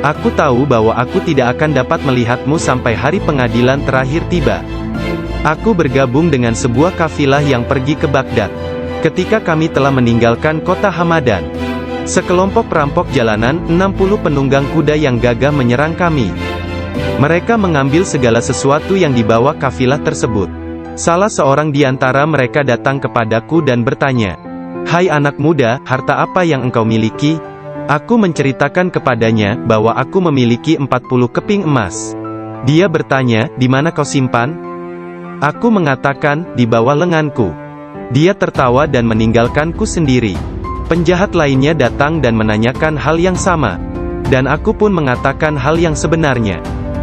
Speaker 1: Aku tahu bahwa aku tidak akan dapat melihatmu sampai hari pengadilan terakhir tiba. Aku bergabung dengan sebuah kafilah yang pergi ke Baghdad. Ketika kami telah meninggalkan kota Hamadan, sekelompok perampok jalanan, 60 penunggang kuda yang gagah menyerang kami. Mereka mengambil segala sesuatu yang dibawa kafilah tersebut. Salah seorang di antara mereka datang kepadaku dan bertanya, "Hai anak muda, harta apa yang engkau miliki?" Aku menceritakan kepadanya, bahwa aku memiliki 40 keping emas. Dia bertanya, "Di mana kau simpan?" Aku mengatakan, "Di bawah lenganku." Dia tertawa dan meninggalkanku sendiri. Penjahat lainnya datang dan menanyakan hal yang sama. Dan aku pun mengatakan hal yang sebenarnya.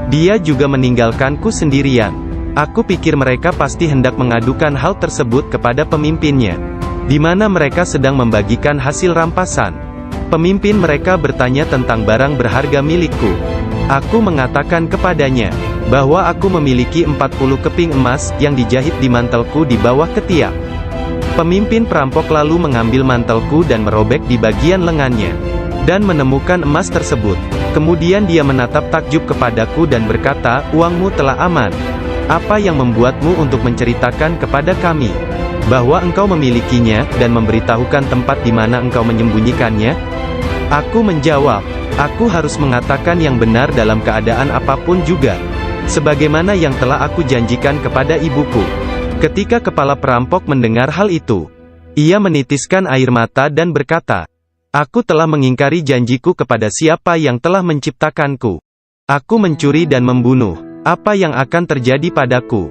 Speaker 1: Dia juga meninggalkanku sendirian. Aku pikir mereka pasti hendak mengadukan hal tersebut kepada pemimpinnya, di mana mereka sedang membagikan hasil rampasan. Pemimpin mereka bertanya tentang barang berharga milikku. Aku mengatakan kepadanya, bahwa aku memiliki 40 keping emas, yang dijahit di mantelku di bawah ketiak. Pemimpin perampok lalu mengambil mantelku dan merobek di bagian lengannya, dan menemukan emas tersebut. Kemudian dia menatap takjub kepadaku dan berkata, "Uangmu telah aman. Apa yang membuatmu untuk menceritakan kepada kami bahwa engkau memilikinya, dan memberitahukan tempat di mana engkau menyembunyikannya?" Aku menjawab, "Aku harus mengatakan yang benar dalam keadaan apapun juga, sebagaimana yang telah aku janjikan kepada ibuku." Ketika kepala perampok mendengar hal itu, ia menitiskan air mata dan berkata, "Aku telah mengingkari janjiku kepada siapa yang telah menciptakanku. Aku mencuri dan membunuh. Apa yang akan terjadi padaku?"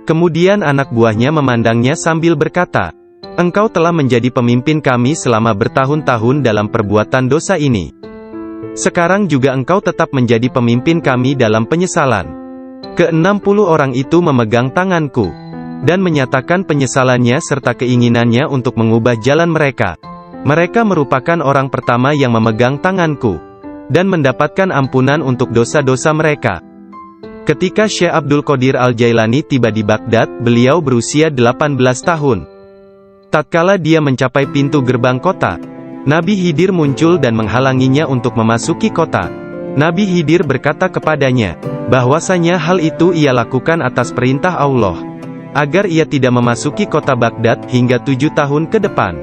Speaker 1: Kemudian anak buahnya memandangnya sambil berkata, "Engkau telah menjadi pemimpin kami selama bertahun-tahun dalam perbuatan dosa ini. Sekarang juga engkau tetap menjadi pemimpin kami dalam penyesalan." Ke-60 orang itu memegang tanganku, dan menyatakan penyesalannya serta keinginannya untuk mengubah jalan mereka. Mereka merupakan orang pertama yang memegang tanganku, dan mendapatkan ampunan untuk dosa-dosa mereka. Ketika Syekh Abdul Qadir Al-Jailani tiba di Baghdad, beliau berusia 18 tahun. Tatkala dia mencapai pintu gerbang kota, Nabi Khidir muncul dan menghalanginya untuk memasuki kota. Nabi Khidir berkata kepadanya, bahwasanya hal itu ia lakukan atas perintah Allah, agar ia tidak memasuki kota Baghdad hingga 7 tahun ke depan.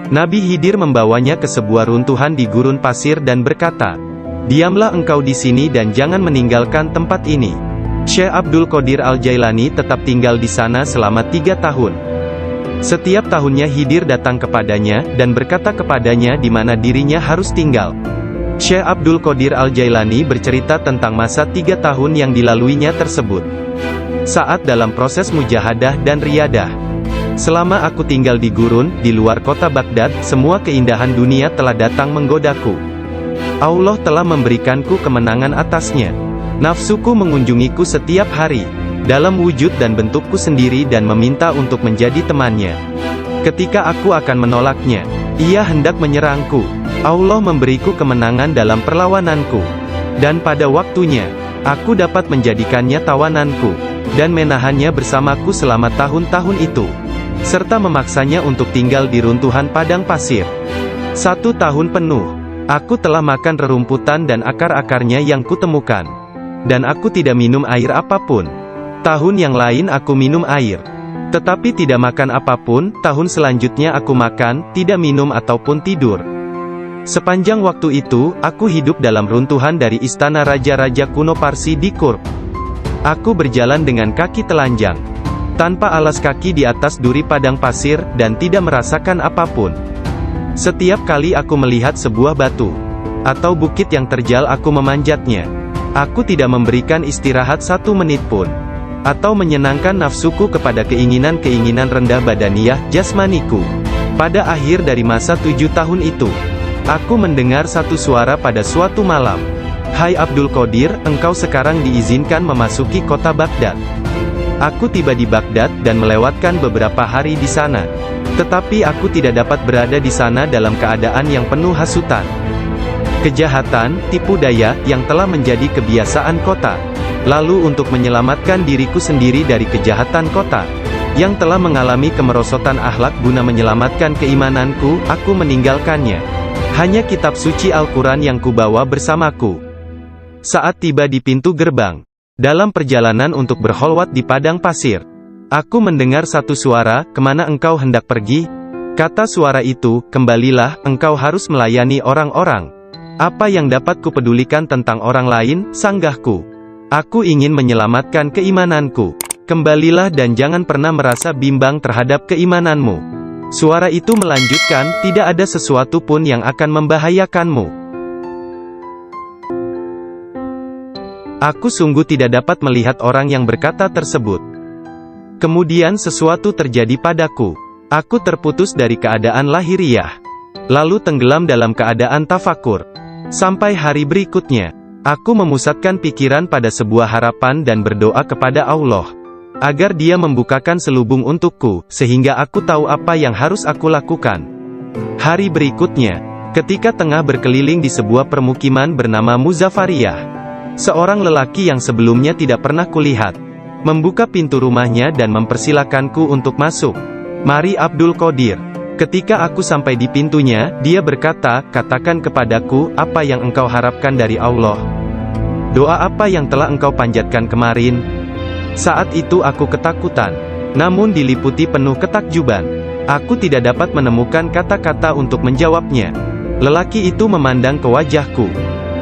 Speaker 1: Nabi Khidir membawanya ke sebuah runtuhan di gurun pasir dan berkata, "Diamlah engkau di sini dan jangan meninggalkan tempat ini." Syekh Abdul Qadir Al-Jailani tetap tinggal di sana selama 3 tahun. Setiap tahunnya Khidir datang kepadanya, dan berkata kepadanya di mana dirinya harus tinggal. Syekh Abdul Qadir Al-Jailani bercerita tentang masa 3 tahun yang dilaluinya tersebut. Saat dalam proses mujahadah dan riyadah. "Selama aku tinggal di gurun, di luar kota Baghdad, semua keindahan dunia telah datang menggodaku. Allah telah memberikanku kemenangan atasnya. Nafsuku mengunjungiku setiap hari, dalam wujud dan bentukku sendiri dan meminta untuk menjadi temannya. Ketika aku akan menolaknya, ia hendak menyerangku. Allah memberiku kemenangan dalam perlawananku. Dan pada waktunya, aku dapat menjadikannya tawananku, dan menahannya bersamaku selama tahun-tahun itu, serta memaksanya untuk tinggal di runtuhan padang pasir. 1 tahun penuh, aku telah makan rerumputan dan akar-akarnya yang kutemukan. Dan aku tidak minum air apapun. Tahun yang lain aku minum air. Tetapi tidak makan apapun. Tahun selanjutnya aku makan, tidak minum ataupun tidur. Sepanjang waktu itu, aku hidup dalam runtuhan dari istana raja-raja kuno Parsi di Kurb. Aku berjalan dengan kaki telanjang, tanpa alas kaki di atas duri padang pasir, dan tidak merasakan apapun. Setiap kali aku melihat sebuah batu atau bukit yang terjal, aku memanjatnya. Aku tidak memberikan istirahat 1 menit pun, atau menyenangkan nafsuku kepada keinginan-keinginan rendah badaniah jasmaniku. Pada akhir dari masa 7 tahun itu, aku mendengar satu suara pada suatu malam. "Hai Abdul Qadir, engkau sekarang diizinkan memasuki kota Baghdad." Aku tiba di Baghdad dan melewatkan beberapa hari di sana. Tetapi aku tidak dapat berada di sana dalam keadaan yang penuh hasutan, kejahatan, tipu daya, yang telah menjadi kebiasaan kota. Lalu untuk menyelamatkan diriku sendiri dari kejahatan kota, yang telah mengalami kemerosotan akhlak, guna menyelamatkan keimananku, aku meninggalkannya. Hanya kitab suci Al-Quran yang kubawa bersamaku. Saat tiba di pintu gerbang, dalam perjalanan untuk berkholwat di padang pasir, aku mendengar satu suara, "Kemana engkau hendak pergi?" Kata suara itu, "Kembalilah, engkau harus melayani orang-orang." "Apa yang dapat kupedulikan tentang orang lain?" sanggahku. "Aku ingin menyelamatkan keimananku. Kembalilah dan jangan pernah merasa bimbang terhadap keimananmu." Suara itu melanjutkan, "Tidak ada sesuatu pun yang akan membahayakanmu." Aku sungguh tidak dapat melihat orang yang berkata tersebut. Kemudian sesuatu terjadi padaku. Aku terputus dari keadaan lahiriah, lalu tenggelam dalam keadaan tafakur. Sampai hari berikutnya, aku memusatkan pikiran pada sebuah harapan dan berdoa kepada Allah, agar Dia membukakan selubung untukku, sehingga aku tahu apa yang harus aku lakukan. Hari berikutnya, ketika tengah berkeliling di sebuah permukiman bernama Muzaffariyah, seorang lelaki yang sebelumnya tidak pernah kulihat, membuka pintu rumahnya dan mempersilakanku untuk masuk. "Mari Abdul Qadir." Ketika aku sampai di pintunya, dia berkata, "Katakan kepadaku, apa yang engkau harapkan dari Allah? Doa apa yang telah engkau panjatkan kemarin?" Saat itu aku ketakutan, namun diliputi penuh ketakjuban. Aku tidak dapat menemukan kata-kata untuk menjawabnya. Lelaki itu memandang ke wajahku,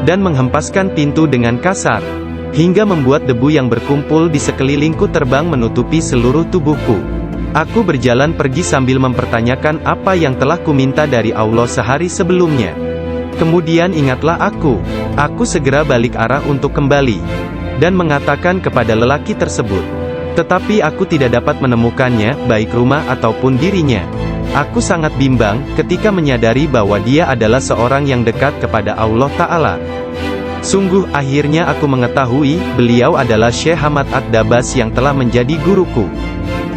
Speaker 1: dan menghempaskan pintu dengan kasar, hingga membuat debu yang berkumpul di sekelilingku terbang menutupi seluruh tubuhku. Aku berjalan pergi sambil mempertanyakan apa yang telah kuminta dari Allah sehari sebelumnya. Kemudian ingatlah aku. Aku segera balik arah untuk kembali, dan mengatakan kepada lelaki tersebut. Tetapi aku tidak dapat menemukannya, baik rumah ataupun dirinya. Aku sangat bimbang, ketika menyadari bahwa dia adalah seorang yang dekat kepada Allah Ta'ala. Sungguh, akhirnya aku mengetahui, beliau adalah Syekh Hamad Ad-Dabas yang telah menjadi guruku.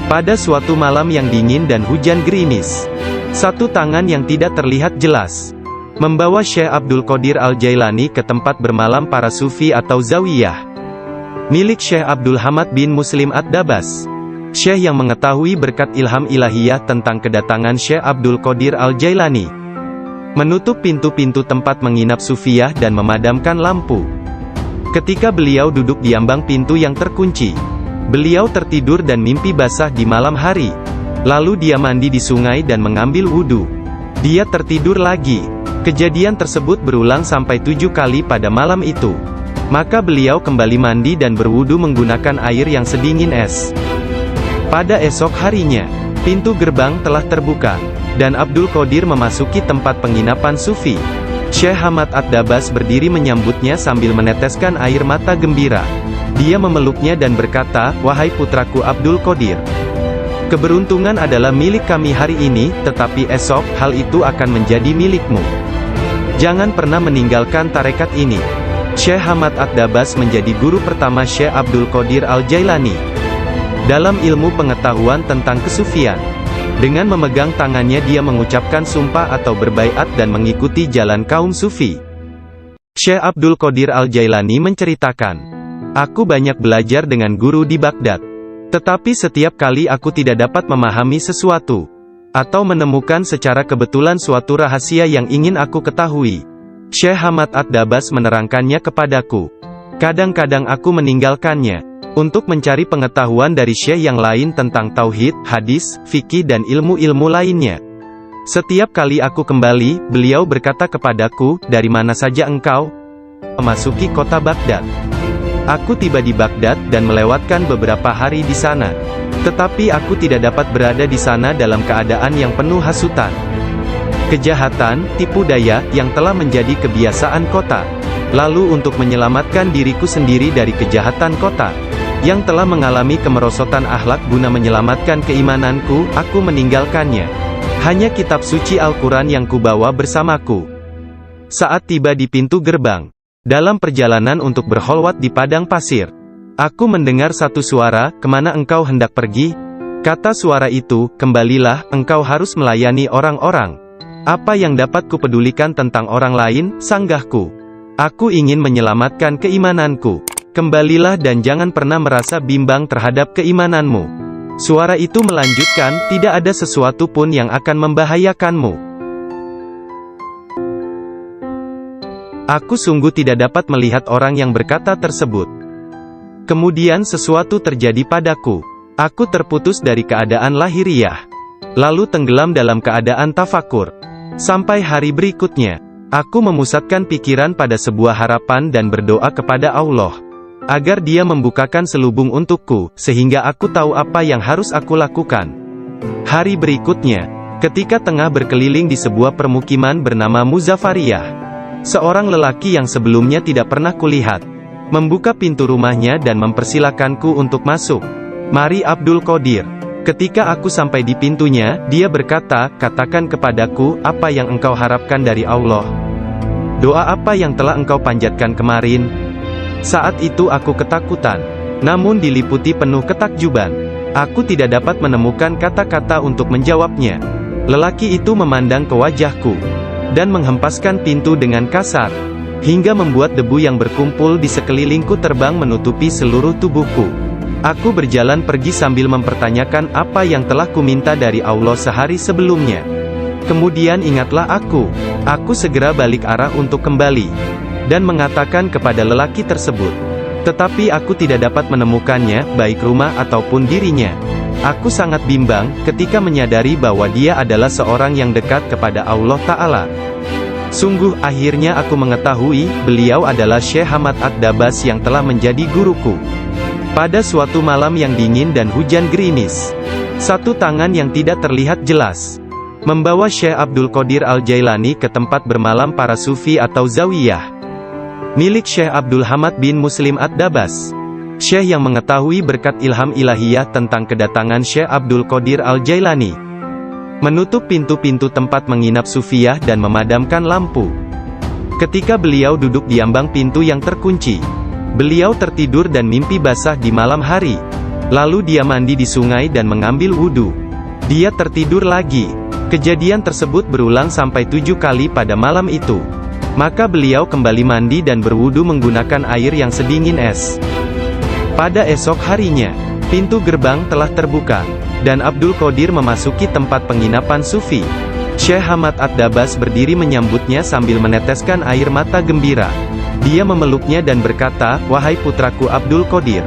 Speaker 1: Pada suatu malam yang dingin dan hujan gerimis, satu tangan yang tidak terlihat jelas membawa Syekh Abdul Qadir Al-Jailani ke tempat bermalam para sufi atau zawiyah, milik Syekh Abdul Hamad bin Muslim Ad-Dabas. Syekh yang mengetahui berkat ilham ilahiyah tentang kedatangan Syekh Abdul Qadir Al-Jailani, menutup pintu-pintu tempat menginap sufiyah dan memadamkan lampu. Ketika beliau duduk di ambang pintu yang terkunci, beliau tertidur dan mimpi basah di malam hari. Lalu dia mandi di sungai dan mengambil wudhu. Dia tertidur lagi. Kejadian tersebut berulang sampai 7 kali pada malam itu. Maka beliau kembali mandi dan berwudu menggunakan air yang sedingin es. Pada esok harinya, pintu gerbang telah terbuka, dan Abdul Qadir memasuki tempat penginapan sufi. Syekh Hamad Ad-Dabas berdiri menyambutnya sambil meneteskan air mata gembira. Dia memeluknya dan berkata, "Wahai putraku Abdul Qadir, keberuntungan adalah milik kami hari ini, tetapi esok, hal itu akan menjadi milikmu. Jangan pernah meninggalkan tarekat ini." Syekh Hamad Ad-Dabas menjadi guru pertama Syekh Abdul Qadir Al-Jailani dalam ilmu pengetahuan tentang kesufian. Dengan memegang tangannya dia mengucapkan sumpah atau berbaiat dan mengikuti jalan kaum sufi. Syekh Abdul Qadir Al-Jailani menceritakan, "Aku banyak belajar dengan guru di Baghdad. Tetapi setiap kali aku tidak dapat memahami sesuatu, atau menemukan secara kebetulan suatu rahasia yang ingin aku ketahui, Syekh Hamad Ad-Dabas menerangkannya kepadaku. Kadang-kadang aku meninggalkannya untuk mencari pengetahuan dari syekh yang lain tentang tauhid, hadis, fikih dan ilmu-ilmu lainnya. Setiap kali aku kembali, beliau berkata kepadaku, "Dari mana saja engkau?" Memasuki kota Baghdad. Aku tiba di Baghdad dan melewatkan beberapa hari di sana. Tetapi aku tidak dapat berada di sana dalam keadaan yang penuh hasutan, kejahatan, tipu daya, yang telah menjadi kebiasaan kota. Lalu untuk menyelamatkan diriku sendiri dari kejahatan kota, yang telah mengalami kemerosotan akhlak guna menyelamatkan keimananku, aku meninggalkannya. Hanya kitab suci Al-Quran yang kubawa bersamaku. Saat tiba di pintu gerbang, dalam perjalanan untuk berholwat di padang pasir, aku mendengar satu suara, "Kemana engkau hendak pergi?" Kata suara itu, "Kembalilah, engkau harus melayani orang-orang." "Apa yang dapat kupedulikan tentang orang lain?" sanggahku. "Aku ingin menyelamatkan keimananku. Kembalilah dan jangan pernah merasa bimbang terhadap keimananmu." Suara itu melanjutkan, "Tidak ada sesuatu pun yang akan membahayakanmu." Aku sungguh tidak dapat melihat orang yang berkata tersebut. Kemudian sesuatu terjadi padaku. Aku terputus dari keadaan lahiriah, lalu tenggelam dalam keadaan tafakur. Sampai hari berikutnya, aku memusatkan pikiran pada sebuah harapan dan berdoa kepada Allah agar Dia membukakan selubung untukku, sehingga aku tahu apa yang harus aku lakukan. Hari berikutnya, ketika tengah berkeliling di sebuah permukiman bernama Muzafariyah, seorang lelaki yang sebelumnya tidak pernah kulihat, membuka pintu rumahnya dan mempersilakanku untuk masuk. "Mari Abdul Qadir." Ketika aku sampai di pintunya, dia berkata, "Katakan kepadaku, apa yang engkau harapkan dari Allah? Doa apa yang telah engkau panjatkan kemarin?" Saat itu aku ketakutan, namun diliputi penuh ketakjuban. Aku tidak dapat menemukan kata-kata untuk menjawabnya. Lelaki itu memandang ke wajahku, dan menghempaskan pintu dengan kasar, hingga membuat debu yang berkumpul di sekelilingku terbang menutupi seluruh tubuhku. Aku berjalan pergi sambil mempertanyakan apa yang telah kuminta dari Allah sehari sebelumnya. Kemudian ingatlah aku segera balik arah untuk kembali, dan mengatakan kepada lelaki tersebut. Tetapi aku tidak dapat menemukannya, baik rumah ataupun dirinya. Aku sangat bimbang, ketika menyadari bahwa dia adalah seorang yang dekat kepada Allah Ta'ala. Sungguh, akhirnya aku mengetahui, beliau adalah Syekh Hamad Ad-Dabas yang telah menjadi guruku. Pada suatu malam yang dingin dan hujan gerimis, satu tangan yang tidak terlihat jelas membawa Syekh Abdul Qadir Al-Jailani ke tempat bermalam para sufi atau zawiyah milik Syekh Abdul Hamad bin Muslim Ad-Dabas. Syekh yang mengetahui berkat ilham ilahiyah tentang kedatangan Syekh Abdul Qadir Al-Jailani, menutup pintu-pintu tempat menginap sufiyah dan memadamkan lampu. Ketika beliau duduk di ambang pintu yang terkunci, beliau tertidur dan mimpi basah di malam hari. Lalu dia mandi di sungai dan mengambil wudhu. Dia tertidur lagi. Kejadian tersebut berulang sampai 7 kali pada malam itu. Maka beliau kembali mandi dan berwudu menggunakan air yang sedingin es. Pada esok harinya, pintu gerbang telah terbuka, dan Abdul Qadir memasuki tempat penginapan sufi. Syekh Hamad Ad-Dabas berdiri menyambutnya sambil meneteskan air mata gembira. Dia memeluknya dan berkata, "Wahai putraku Abdul Qadir,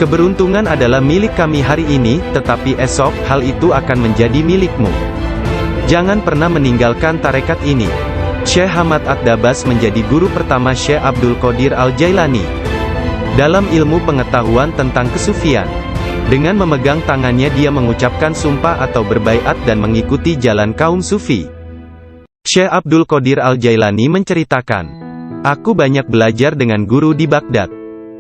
Speaker 1: keberuntungan adalah milik kami hari ini, tetapi esok, hal itu akan menjadi milikmu. Jangan pernah meninggalkan tarekat ini." Syekh Hamad Ad-Dabas menjadi guru pertama Syekh Abdul Qadir Al-Jailani dalam ilmu pengetahuan tentang kesufian. Dengan memegang tangannya dia mengucapkan sumpah atau berbaiat dan mengikuti jalan kaum sufi. Syekh Abdul Qadir Al-Jailani menceritakan, "Aku banyak belajar dengan guru di Baghdad.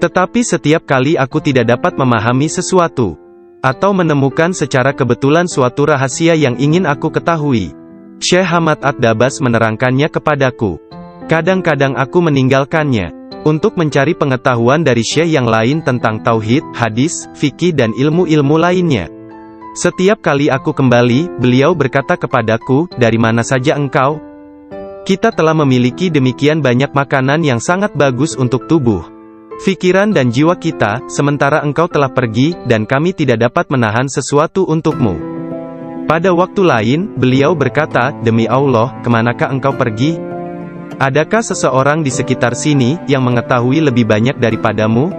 Speaker 1: Tetapi setiap kali aku tidak dapat memahami sesuatu, atau menemukan secara kebetulan suatu rahasia yang ingin aku ketahui, Syekh Hamad Ad-Dabas menerangkannya kepadaku. Kadang-kadang aku meninggalkannya untuk mencari pengetahuan dari syekh yang lain tentang tauhid, hadis, fikih dan ilmu-ilmu lainnya. Setiap kali aku kembali, beliau berkata kepadaku, 'Dari mana saja engkau?' Kita telah memiliki demikian banyak makanan yang sangat bagus untuk tubuh, pikiran dan jiwa kita, sementara engkau telah pergi, dan kami tidak dapat menahan sesuatu untukmu." Pada waktu lain, beliau berkata, "Demi Allah, kemanakah engkau pergi?" Adakah seseorang di sekitar sini yang mengetahui lebih banyak daripadamu?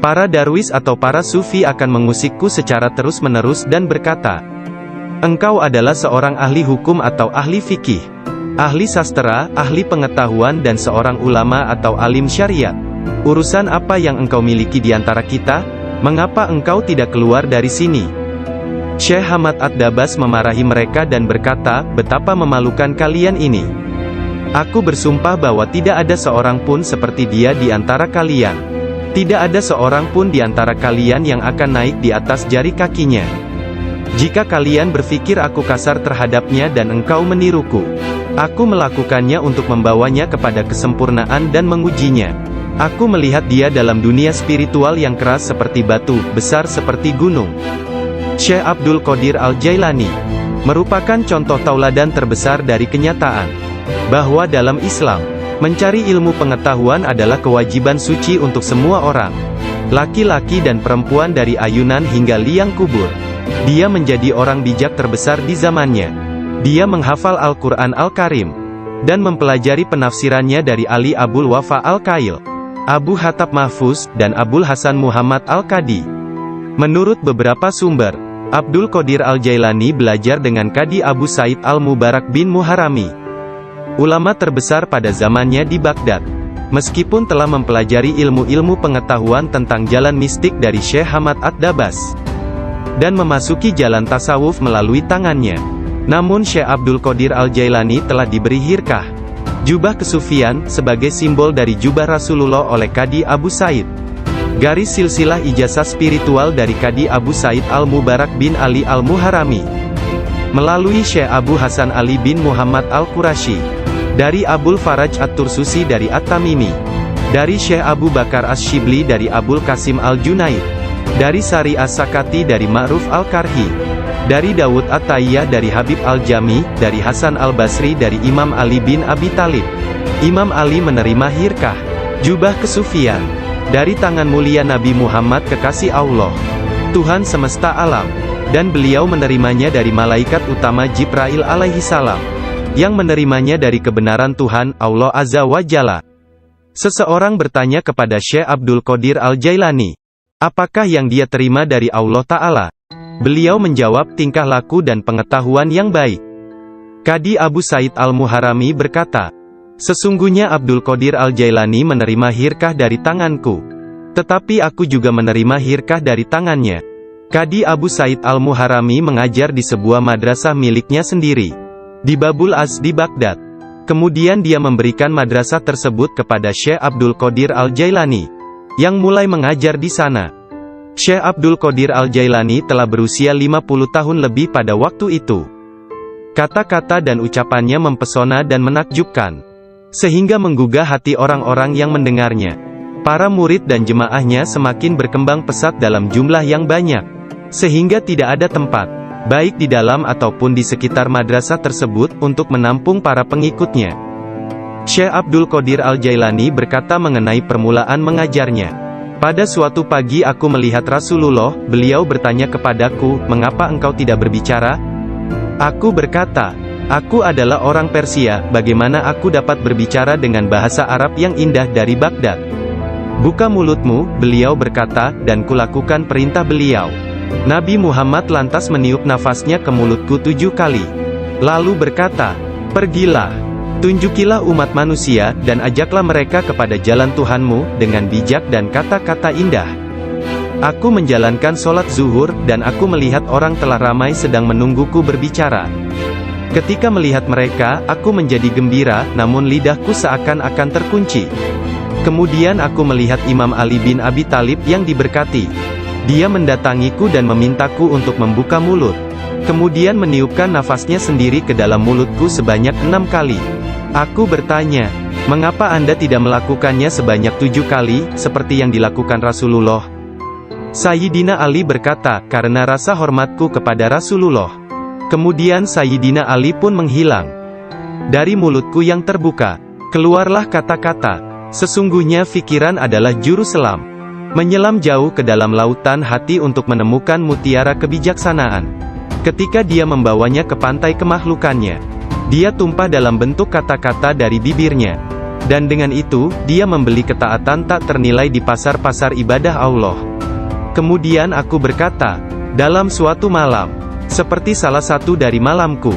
Speaker 1: Para darwis atau para sufi akan mengusikku secara terus-menerus dan berkata, engkau adalah seorang ahli hukum atau ahli fikih, ahli sastra, ahli pengetahuan dan seorang ulama atau alim syariat. Urusan apa yang engkau miliki di antara kita? Mengapa engkau tidak keluar dari sini? Syekh Hamad Ad-Dabas memarahi mereka dan berkata, betapa memalukan kalian ini. Aku bersumpah bahwa tidak ada seorang pun seperti dia di antara kalian. Tidak ada seorang pun di antara kalian yang akan naik di atas jari kakinya. Jika kalian berpikir aku kasar terhadapnya dan engkau meniruku, aku melakukannya untuk membawanya kepada kesempurnaan dan mengujinya. Aku melihat dia dalam dunia spiritual yang keras seperti batu, besar seperti gunung. Syekh Abdul Qadir Al-Jailani merupakan contoh tauladan terbesar dari kenyataan bahwa dalam Islam, mencari ilmu pengetahuan adalah kewajiban suci untuk semua orang, laki-laki dan perempuan dari ayunan hingga liang kubur. Dia menjadi orang bijak terbesar di zamannya. Dia menghafal Al-Quran Al-Karim dan mempelajari penafsirannya dari Ali Abul Wafa Al-Kail, Abu Hatab Mahfuz, dan Abul Hasan Muhammad Al-Qadi. Menurut beberapa sumber, Abdul Qadir Al-Jailani belajar dengan Qadi Abu Said Al-Mubarak bin Muharrami, ulama terbesar pada zamannya di Baghdad. Meskipun telah mempelajari ilmu-ilmu pengetahuan tentang jalan mistik dari Syekh Hamad Ad-Dabas dan memasuki jalan tasawuf melalui tangannya, namun Syekh Abdul Qadir Al-Jailani telah diberi hirkah, jubah kesufian, sebagai simbol dari jubah Rasulullah oleh Qadi Abu Said. Garis silsilah ijazah spiritual dari Qadi Abu Said Al-Mubarak bin Ali Al-Muharrami melalui Syekh Abu Hasan Ali bin Muhammad Al-Qurashi, dari Abul Faraj At-Tursusi dari At-Tamimi, dari Syekh Abu Bakar Asy-Syibli dari Abul Qasim Al-Junaid, dari Sari As-Sakati dari Ma'ruf Al-Karhi, dari Dawud At-Tayyah dari Habib Al-Jami, dari Hasan Al-Basri dari Imam Ali bin Abi Talib. Imam Ali menerima hirkah, jubah kesufian, dari tangan mulia Nabi Muhammad kekasih Allah, Tuhan semesta alam, dan beliau menerimanya dari malaikat utama Jibril alaihi salam, yang menerimanya dari kebenaran Tuhan, Allah Azza wa Jalla. Seseorang bertanya kepada Syekh Abdul Qadir Al-Jailani, apakah yang dia terima dari Allah Ta'ala? Beliau menjawab, tingkah laku dan pengetahuan yang baik. Qadi Abu Said Al-Muharrami berkata, sesungguhnya Abdul Qadir Al-Jailani menerima hirkah dari tanganku, tetapi aku juga menerima hirkah dari tangannya. Qadi Abu Said Al-Muharrami mengajar di sebuah madrasah miliknya sendiri di Babul Az di Baghdad. Kemudian dia memberikan madrasah tersebut kepada Syekh Abdul Qadir Al-Jailani, yang mulai mengajar di sana. Syekh Abdul Qadir Al-Jailani telah berusia 50 tahun lebih pada waktu itu. Kata-kata dan ucapannya mempesona dan menakjubkan, sehingga menggugah hati orang-orang yang mendengarnya. Para murid dan jemaahnya semakin berkembang pesat dalam jumlah yang banyak, sehingga tidak ada tempat, baik di dalam ataupun di sekitar madrasah tersebut, untuk menampung para pengikutnya. Syekh Abdul Qadir Al-Jailani berkata mengenai permulaan mengajarnya, pada suatu pagi aku melihat Rasulullah, beliau bertanya kepadaku, mengapa engkau tidak berbicara? Aku berkata, aku adalah orang Persia, bagaimana aku dapat berbicara dengan bahasa Arab yang indah dari Baghdad? Buka mulutmu, beliau berkata, dan kulakukan perintah beliau. Nabi Muhammad lantas meniup nafasnya ke mulutku 7 kali. Lalu berkata, pergilah, tunjukilah umat manusia, dan ajaklah mereka kepada jalan Tuhanmu, dengan bijak dan kata-kata indah. Aku menjalankan sholat zuhur, dan aku melihat orang telah ramai sedang menungguku berbicara. Ketika melihat mereka, aku menjadi gembira, namun lidahku seakan-akan terkunci. Kemudian aku melihat Imam Ali bin Abi Talib yang diberkati. Dia mendatangiku dan memintaku untuk membuka mulut. Kemudian meniupkan nafasnya sendiri ke dalam mulutku sebanyak 6 kali. Aku bertanya, mengapa Anda tidak melakukannya sebanyak 7 kali, seperti yang dilakukan Rasulullah? Sayyidina Ali berkata, karena rasa hormatku kepada Rasulullah. Kemudian Sayyidina Ali pun menghilang. Dari mulutku yang terbuka, keluarlah kata-kata, sesungguhnya fikiran adalah juru selam. Menyelam jauh ke dalam lautan hati untuk menemukan mutiara kebijaksanaan. Ketika dia membawanya ke pantai kemakhlukannya, Dia tumpah dalam bentuk kata-kata dari bibirnya. Dan dengan itu, dia membeli ketaatan tak ternilai di pasar-pasar ibadah Allah. Kemudian aku berkata, dalam suatu malam, seperti salah satu dari malamku,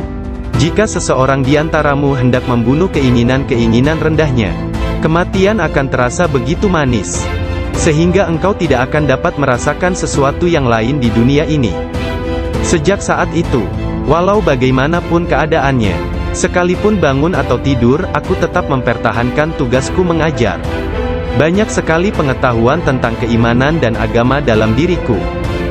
Speaker 1: jika seseorang di antaramu hendak membunuh keinginan-keinginan rendahnya, kematian akan terasa begitu manis, sehingga engkau tidak akan dapat merasakan sesuatu yang lain di dunia ini. Sejak saat itu, walau bagaimanapun keadaannya, sekalipun bangun atau tidur, aku tetap mempertahankan tugasku mengajar. Banyak sekali pengetahuan tentang keimanan dan agama dalam diriku.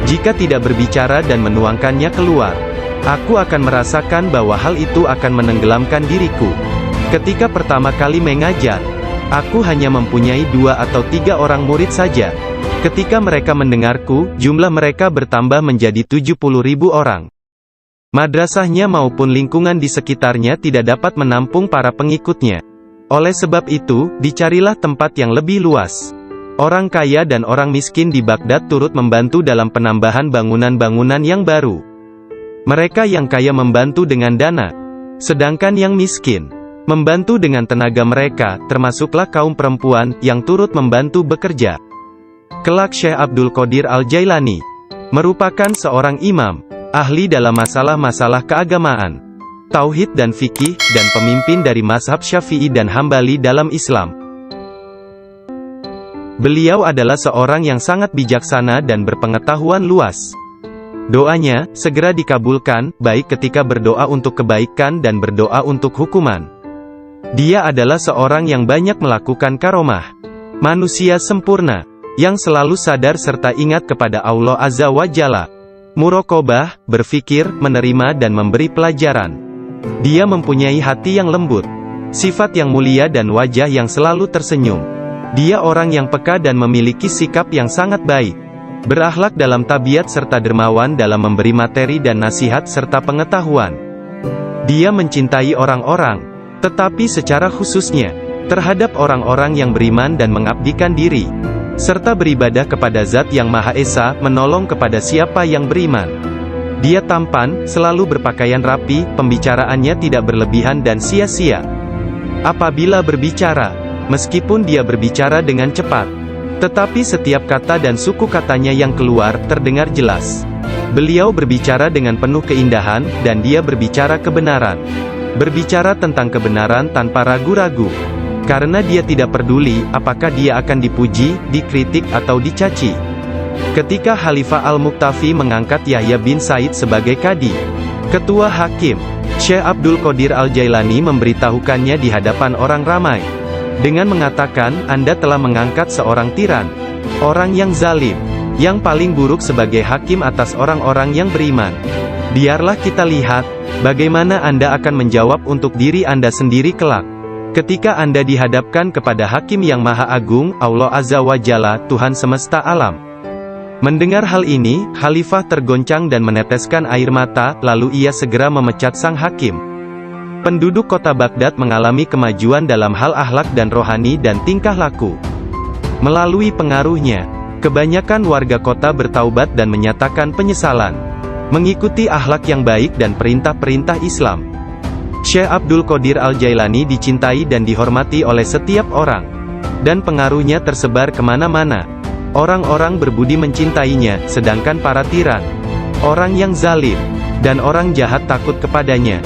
Speaker 1: Jika tidak berbicara dan menuangkannya keluar, aku akan merasakan bahwa hal itu akan menenggelamkan diriku. Ketika pertama kali mengajar, aku hanya mempunyai 2 atau 3 orang murid saja. Ketika mereka mendengarku, jumlah mereka bertambah menjadi 70.000 orang. Madrasahnya maupun lingkungan di sekitarnya tidak dapat menampung para pengikutnya. Oleh sebab itu, dicarilah tempat yang lebih luas. Orang kaya dan orang miskin di Baghdad turut membantu dalam penambahan bangunan-bangunan yang baru. Mereka yang kaya membantu dengan dana, sedangkan yang miskin membantu dengan tenaga mereka, termasuklah kaum perempuan yang turut membantu bekerja. Kelak Syekh Abdul Qadir Al-Jailani merupakan seorang imam, ahli dalam masalah-masalah keagamaan, tauhid dan fikih, dan pemimpin dari mazhab Syafi'i dan Hambali dalam Islam. Beliau adalah seorang yang sangat bijaksana dan berpengetahuan luas. Doanya segera dikabulkan, baik ketika berdoa untuk kebaikan dan berdoa untuk hukuman. Dia adalah seorang yang banyak melakukan karomah. Manusia sempurna, yang selalu sadar serta ingat kepada Allah Azza wa Jalla. Muraqabah, berfikir, menerima dan memberi pelajaran. Dia mempunyai hati yang lembut, sifat yang mulia dan wajah yang selalu tersenyum. Dia orang yang peka dan memiliki sikap yang sangat baik. Berakhlak dalam tabiat serta dermawan dalam memberi materi dan nasihat serta pengetahuan. Dia mencintai orang-orang, tetapi secara khususnya, terhadap orang-orang yang beriman dan mengabdikan diri, serta beribadah kepada Zat yang Maha Esa, menolong kepada siapa yang beriman. Dia tampan, selalu berpakaian rapi, pembicaraannya tidak berlebihan dan sia-sia. Apabila berbicara, meskipun dia berbicara dengan cepat, tetapi setiap kata dan suku katanya yang keluar, terdengar jelas. Beliau berbicara dengan penuh keindahan, dan dia berbicara kebenaran. Berbicara tentang kebenaran tanpa ragu-ragu. Karena dia tidak peduli, apakah dia akan dipuji, dikritik atau dicaci. Ketika Khalifah Al-Muqtafi mengangkat Yahya bin Said sebagai Qadi, Ketua Hakim, Syekh Abdul Qadir Al-Jailani memberitahukannya di hadapan orang ramai. Dengan mengatakan, Anda telah mengangkat seorang tiran, orang yang zalim, yang paling buruk sebagai hakim atas orang-orang yang beriman. Biarlah kita lihat, bagaimana Anda akan menjawab untuk diri Anda sendiri kelak. Ketika Anda dihadapkan kepada Hakim yang Maha Agung, Allah Azza wa Jalla, Tuhan semesta alam. Mendengar hal ini, Khalifah tergoncang dan meneteskan air mata, lalu ia segera memecat sang hakim. Penduduk kota Baghdad mengalami kemajuan dalam hal akhlak dan rohani dan tingkah laku. Melalui pengaruhnya, kebanyakan warga kota bertaubat dan menyatakan penyesalan, mengikuti akhlak yang baik dan perintah-perintah Islam. Syekh Abdul Qadir Al-Jailani dicintai dan dihormati oleh setiap orang, dan pengaruhnya tersebar kemana-mana. Orang-orang berbudi mencintainya, sedangkan para tiran, orang yang zalim, dan orang jahat takut kepadanya.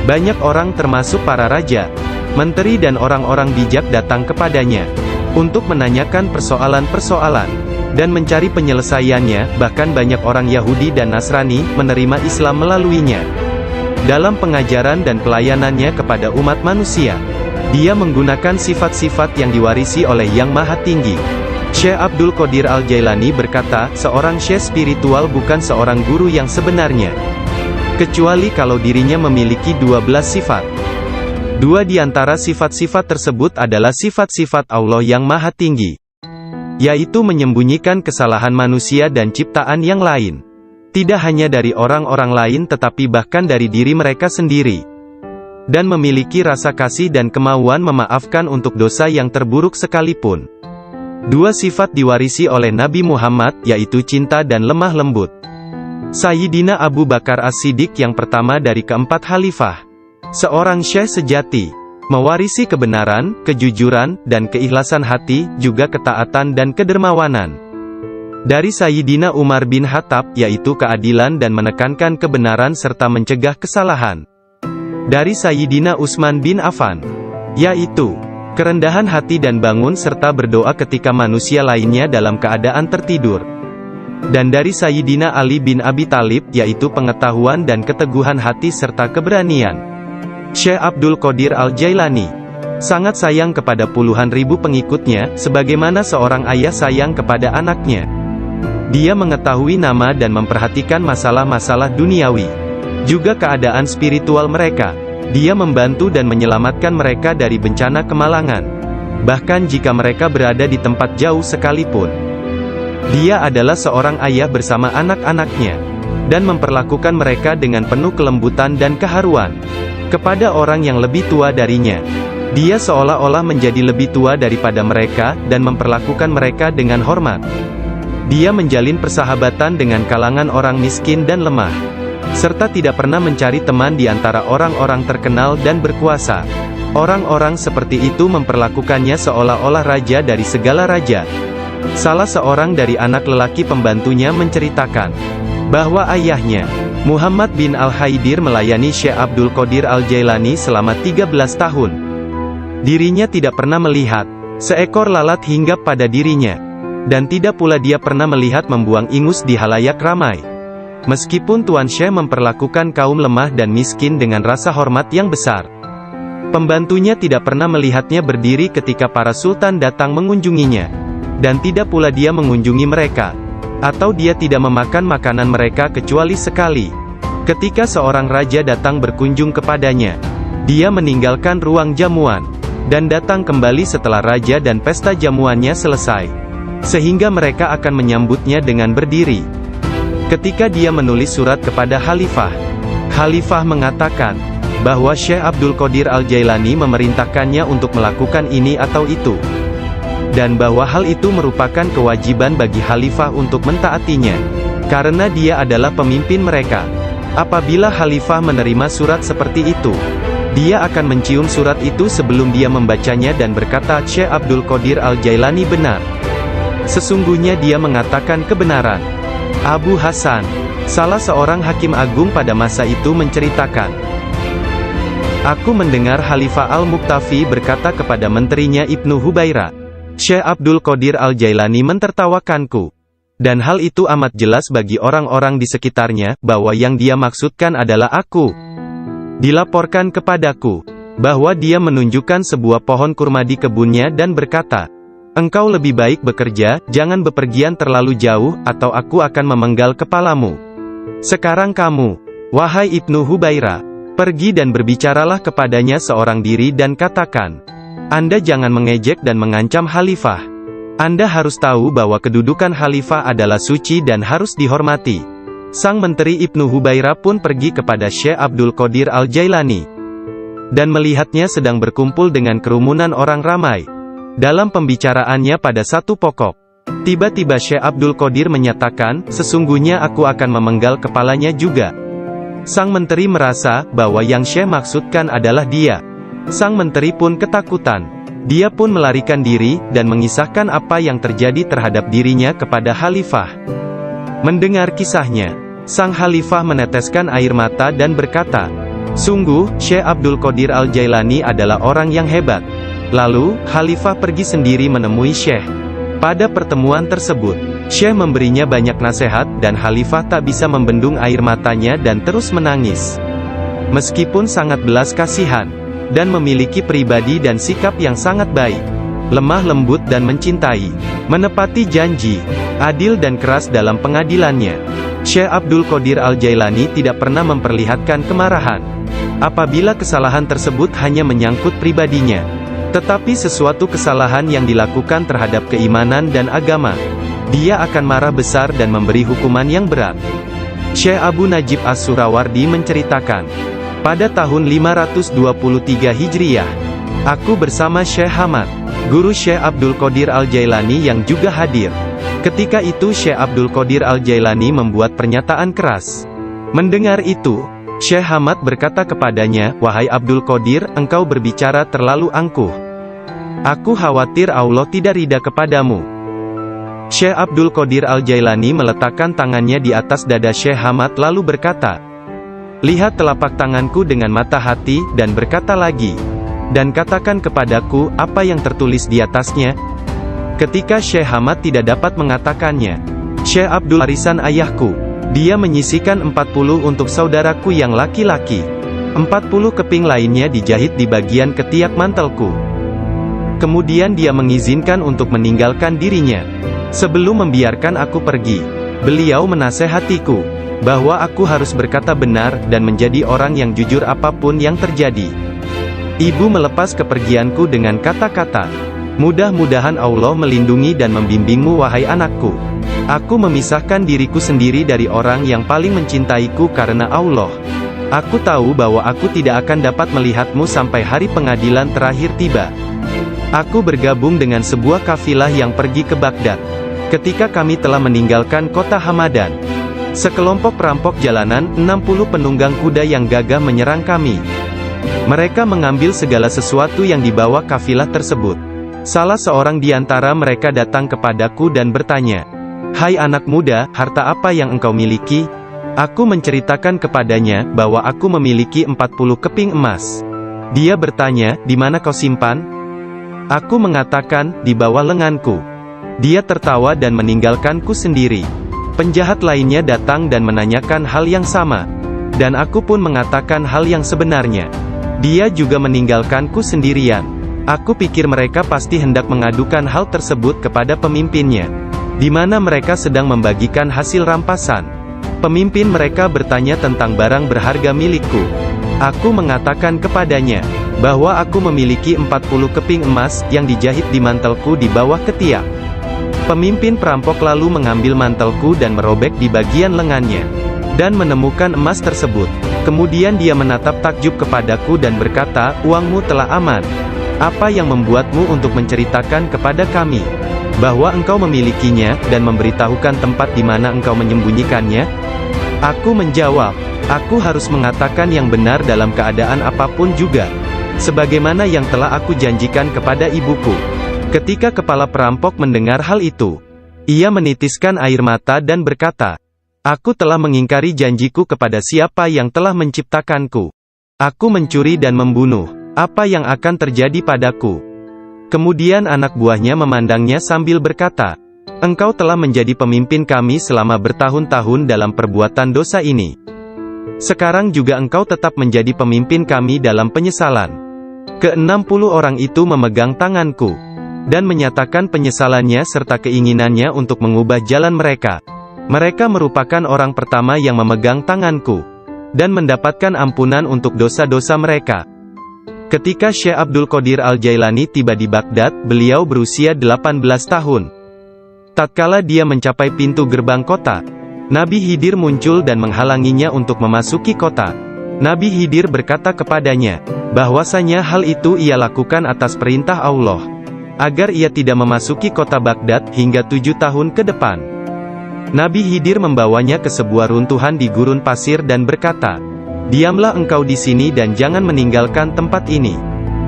Speaker 1: Banyak orang termasuk para raja, menteri dan orang-orang bijak datang kepadanya, untuk menanyakan persoalan-persoalan, dan mencari penyelesaiannya. Bahkan banyak orang Yahudi dan Nasrani menerima Islam melaluinya. Dalam pengajaran dan pelayanannya kepada umat manusia, dia menggunakan sifat-sifat yang diwarisi oleh Yang Maha Tinggi. Syekh Abdul Qadir Al-Jailani berkata, seorang syekh spiritual bukan seorang guru yang sebenarnya, kecuali kalau dirinya memiliki 12 sifat. 2 di antara sifat-sifat tersebut adalah sifat-sifat Allah yang Maha Tinggi, yaitu menyembunyikan kesalahan manusia dan ciptaan yang lain. Tidak hanya dari orang-orang lain tetapi bahkan dari diri mereka sendiri. Dan memiliki rasa kasih dan kemauan memaafkan untuk dosa yang terburuk sekalipun. 2 sifat diwarisi oleh Nabi Muhammad, yaitu cinta dan lemah lembut. Sayyidina Abu Bakar As-Siddiq yang pertama dari keempat khalifah, Seorang syekh sejati mewarisi kebenaran, kejujuran, dan keikhlasan hati, juga ketaatan dan kedermawanan. Dari Sayyidina Umar bin Khattab, yaitu keadilan dan menekankan kebenaran serta mencegah kesalahan. Dari Sayyidina Utsman bin Affan, yaitu kerendahan hati dan bangun serta berdoa ketika manusia lainnya dalam keadaan tertidur. Dan dari Sayyidina Ali bin Abi Thalib, yaitu pengetahuan dan keteguhan hati serta keberanian. Syekh Abdul Qadir Al-Jailani sangat sayang kepada puluhan ribu pengikutnya, sebagaimana seorang ayah sayang kepada anaknya. Dia mengetahui nama dan memperhatikan masalah-masalah duniawi, juga keadaan spiritual mereka. Dia membantu dan menyelamatkan mereka dari bencana kemalangan, bahkan jika mereka berada di tempat jauh sekalipun. Dia adalah seorang ayah bersama anak-anaknya, dan memperlakukan mereka dengan penuh kelembutan dan keharuan. Kepada orang yang lebih tua darinya, dia seolah-olah menjadi lebih tua daripada mereka, dan memperlakukan mereka dengan hormat. Dia menjalin persahabatan dengan kalangan orang miskin dan lemah, serta tidak pernah mencari teman di antara orang-orang terkenal dan berkuasa. Orang-orang seperti itu memperlakukannya seolah-olah raja dari segala raja. Salah seorang dari anak lelaki pembantunya menceritakan bahwa ayahnya, Muhammad bin Al-Haidir, melayani Syekh Abdul Qadir Al-Jailani selama 13 tahun. Dirinya tidak pernah melihat seekor lalat hinggap pada dirinya, dan tidak pula dia pernah melihat membuang ingus di halayak ramai. Meskipun Tuan Syekh memperlakukan kaum lemah dan miskin dengan rasa hormat yang besar, pembantunya tidak pernah melihatnya berdiri ketika para sultan datang mengunjunginya, dan tidak pula dia mengunjungi mereka, atau dia tidak memakan makanan mereka kecuali sekali. Ketika seorang raja datang berkunjung kepadanya, dia meninggalkan ruang jamuan, dan datang kembali setelah raja dan pesta jamuannya selesai, sehingga mereka akan menyambutnya dengan berdiri. Ketika dia menulis surat kepada Khalifah, Khalifah mengatakan bahwa Syekh Abdul Qadir Al-Jailani memerintahkannya untuk melakukan ini atau itu, dan bahwa hal itu merupakan kewajiban bagi Khalifah untuk mentaatinya, karena dia adalah pemimpin mereka. Apabila Khalifah menerima surat seperti itu, dia akan mencium surat itu sebelum dia membacanya dan berkata, Syekh Abdul Qadir Al-Jailani benar. Sesungguhnya dia mengatakan kebenaran. Abu Hasan, salah seorang hakim agung pada masa itu, menceritakan, aku mendengar Khalifah Al-Muqtafi berkata kepada menterinya Ibnu Hubairah, Syekh Abdul Qadir Al-Jailani mentertawakanku. Dan hal itu amat jelas bagi orang-orang di sekitarnya, bahwa yang dia maksudkan adalah aku. Dilaporkan kepadaku, bahwa dia menunjukkan sebuah pohon kurma di kebunnya dan berkata, engkau lebih baik bekerja, jangan bepergian terlalu jauh, atau aku akan memenggal kepalamu. Sekarang kamu, wahai Ibnu Hubairah, pergi dan berbicaralah kepadanya seorang diri dan katakan, Anda jangan mengejek dan mengancam Khalifah. Anda harus tahu bahwa kedudukan Khalifah adalah suci dan harus dihormati. Sang menteri Ibnu Hubairah pun pergi kepada Syekh Abdul Qadir Al-Jailani, dan melihatnya sedang berkumpul dengan kerumunan orang ramai. Dalam pembicaraannya pada satu pokok, tiba-tiba Syekh Abdul Qadir menyatakan, sesungguhnya aku akan memenggal kepalanya juga. Sang menteri merasa bahwa yang Syekh maksudkan adalah dia. Sang menteri pun ketakutan. Dia pun melarikan diri, dan mengisahkan apa yang terjadi terhadap dirinya kepada Khalifah. Mendengar kisahnya, sang Khalifah meneteskan air mata dan berkata, sungguh, Syekh Abdul Qadir Al-Jailani adalah orang yang hebat. Lalu, Khalifah pergi sendiri menemui Syekh. Pada pertemuan tersebut, Syekh memberinya banyak nasihat, dan Khalifah tak bisa membendung air matanya dan terus menangis. Meskipun sangat belas kasihan, dan memiliki pribadi dan sikap yang sangat baik, lemah lembut dan mencintai, menepati janji, adil dan keras dalam pengadilannya, Syekh Abdul Qadir Al-Jailani tidak pernah memperlihatkan kemarahan. Apabila kesalahan tersebut hanya menyangkut pribadinya, tetapi sesuatu kesalahan yang dilakukan terhadap keimanan dan agama, dia akan marah besar dan memberi hukuman yang berat. Syekh Abu Najib As-Surawardi menceritakan, pada tahun 523 Hijriyah, aku bersama Syekh Hamad, guru Syekh Abdul Qadir Al-Jailani yang juga hadir. Ketika itu Syekh Abdul Qadir Al-Jailani membuat pernyataan keras. Mendengar itu, Syekh Hamad berkata kepadanya, "Wahai Abdul Qadir, engkau berbicara terlalu angkuh. Aku khawatir Allah tidak ridha kepadamu." Syekh Abdul Qadir Al-Jailani meletakkan tangannya di atas dada Syekh Hamad lalu berkata, "Lihat telapak tanganku dengan mata hati, dan berkata lagi, dan katakan kepadaku, apa yang tertulis di atasnya?" Ketika Syekh Hamad tidak dapat mengatakannya, Syekh Abdul warisan ayahku. Dia menyisihkan 40 untuk saudaraku yang laki-laki. 40 keping lainnya dijahit di bagian ketiak mantelku. Kemudian dia mengizinkan untuk meninggalkan dirinya. Sebelum membiarkan aku pergi, beliau menasehatiku, bahwa aku harus berkata benar, dan menjadi orang yang jujur apapun yang terjadi. Ibu melepas kepergianku dengan kata-kata, "Mudah-mudahan Allah melindungi dan membimbingmu wahai anakku. Aku memisahkan diriku sendiri dari orang yang paling mencintaiku karena Allah. Aku tahu bahwa aku tidak akan dapat melihatmu sampai hari pengadilan terakhir tiba." Aku bergabung dengan sebuah kafilah yang pergi ke Baghdad. Ketika kami telah meninggalkan kota Hamadan, sekelompok perampok jalanan, 60 penunggang kuda yang gagah menyerang kami. Mereka mengambil segala sesuatu yang dibawa kafilah tersebut. Salah seorang di antara mereka datang kepadaku dan bertanya, "Hai anak muda, harta apa yang engkau miliki?" Aku menceritakan kepadanya, bahwa aku memiliki 40 keping emas. Dia bertanya, "Di mana kau simpan?" Aku mengatakan, "Di bawah lenganku." Dia tertawa dan meninggalkanku sendiri. Penjahat lainnya datang dan menanyakan hal yang sama. Dan aku pun mengatakan hal yang sebenarnya. Dia juga meninggalkanku sendirian. Aku pikir mereka pasti hendak mengadukan hal tersebut kepada pemimpinnya, di mana mereka sedang membagikan hasil rampasan. Pemimpin mereka bertanya tentang barang berharga milikku. Aku mengatakan kepadanya, bahwa aku memiliki 40 keping emas, yang dijahit di mantelku di bawah ketiak. Pemimpin perampok lalu mengambil mantelku dan merobek di bagian lengannya, dan menemukan emas tersebut. Kemudian dia menatap takjub kepadaku dan berkata, "Uangmu telah aman. Apa yang membuatmu untuk menceritakan kepada kami bahwa engkau memilikinya, dan memberitahukan tempat di mana engkau menyembunyikannya?" Aku menjawab, "Aku harus mengatakan yang benar dalam keadaan apapun juga, sebagaimana yang telah aku janjikan kepada ibuku." Ketika kepala perampok mendengar hal itu, ia menitiskan air mata dan berkata, "Aku telah mengingkari janjiku kepada siapa yang telah menciptakanku. Aku mencuri dan membunuh. Apa yang akan terjadi padaku?" Kemudian anak buahnya memandangnya sambil berkata, "Engkau telah menjadi pemimpin kami selama bertahun-tahun dalam perbuatan dosa ini. Sekarang juga engkau tetap menjadi pemimpin kami dalam penyesalan." Ke-60 orang itu memegang tanganku, dan menyatakan penyesalannya serta keinginannya untuk mengubah jalan mereka. Mereka merupakan orang pertama yang memegang tanganku, dan mendapatkan ampunan untuk dosa-dosa mereka. Ketika Syekh Abdul Qadir Al-Jailani tiba di Baghdad, beliau berusia 18 tahun. Tatkala dia mencapai pintu gerbang kota, Nabi Khidir muncul dan menghalanginya untuk memasuki kota. Nabi Khidir berkata kepadanya, bahwasanya hal itu ia lakukan atas perintah Allah, agar ia tidak memasuki kota Baghdad hingga 7 tahun ke depan. Nabi Khidir membawanya ke sebuah runtuhan di gurun pasir dan berkata, "Diamlah engkau di sini dan jangan meninggalkan tempat ini."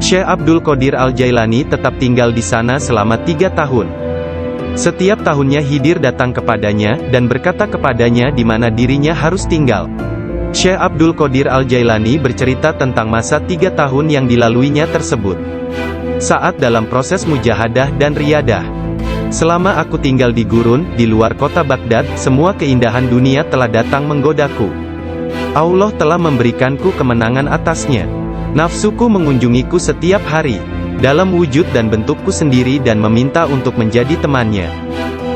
Speaker 1: Syekh Abdul Qadir Al-Jailani tetap tinggal di sana selama 3 tahun. Setiap tahunnya Khidir datang kepadanya, dan berkata kepadanya di mana dirinya harus tinggal. Syekh Abdul Qadir Al-Jailani bercerita tentang masa 3 tahun yang dilaluinya tersebut. Saat dalam proses mujahadah dan riyadah. "Selama aku tinggal di gurun, di luar kota Baghdad, semua keindahan dunia telah datang menggodaku. Allah telah memberikanku kemenangan atasnya. Nafsuku mengunjungiku setiap hari, dalam wujud dan bentukku sendiri dan meminta untuk menjadi temannya.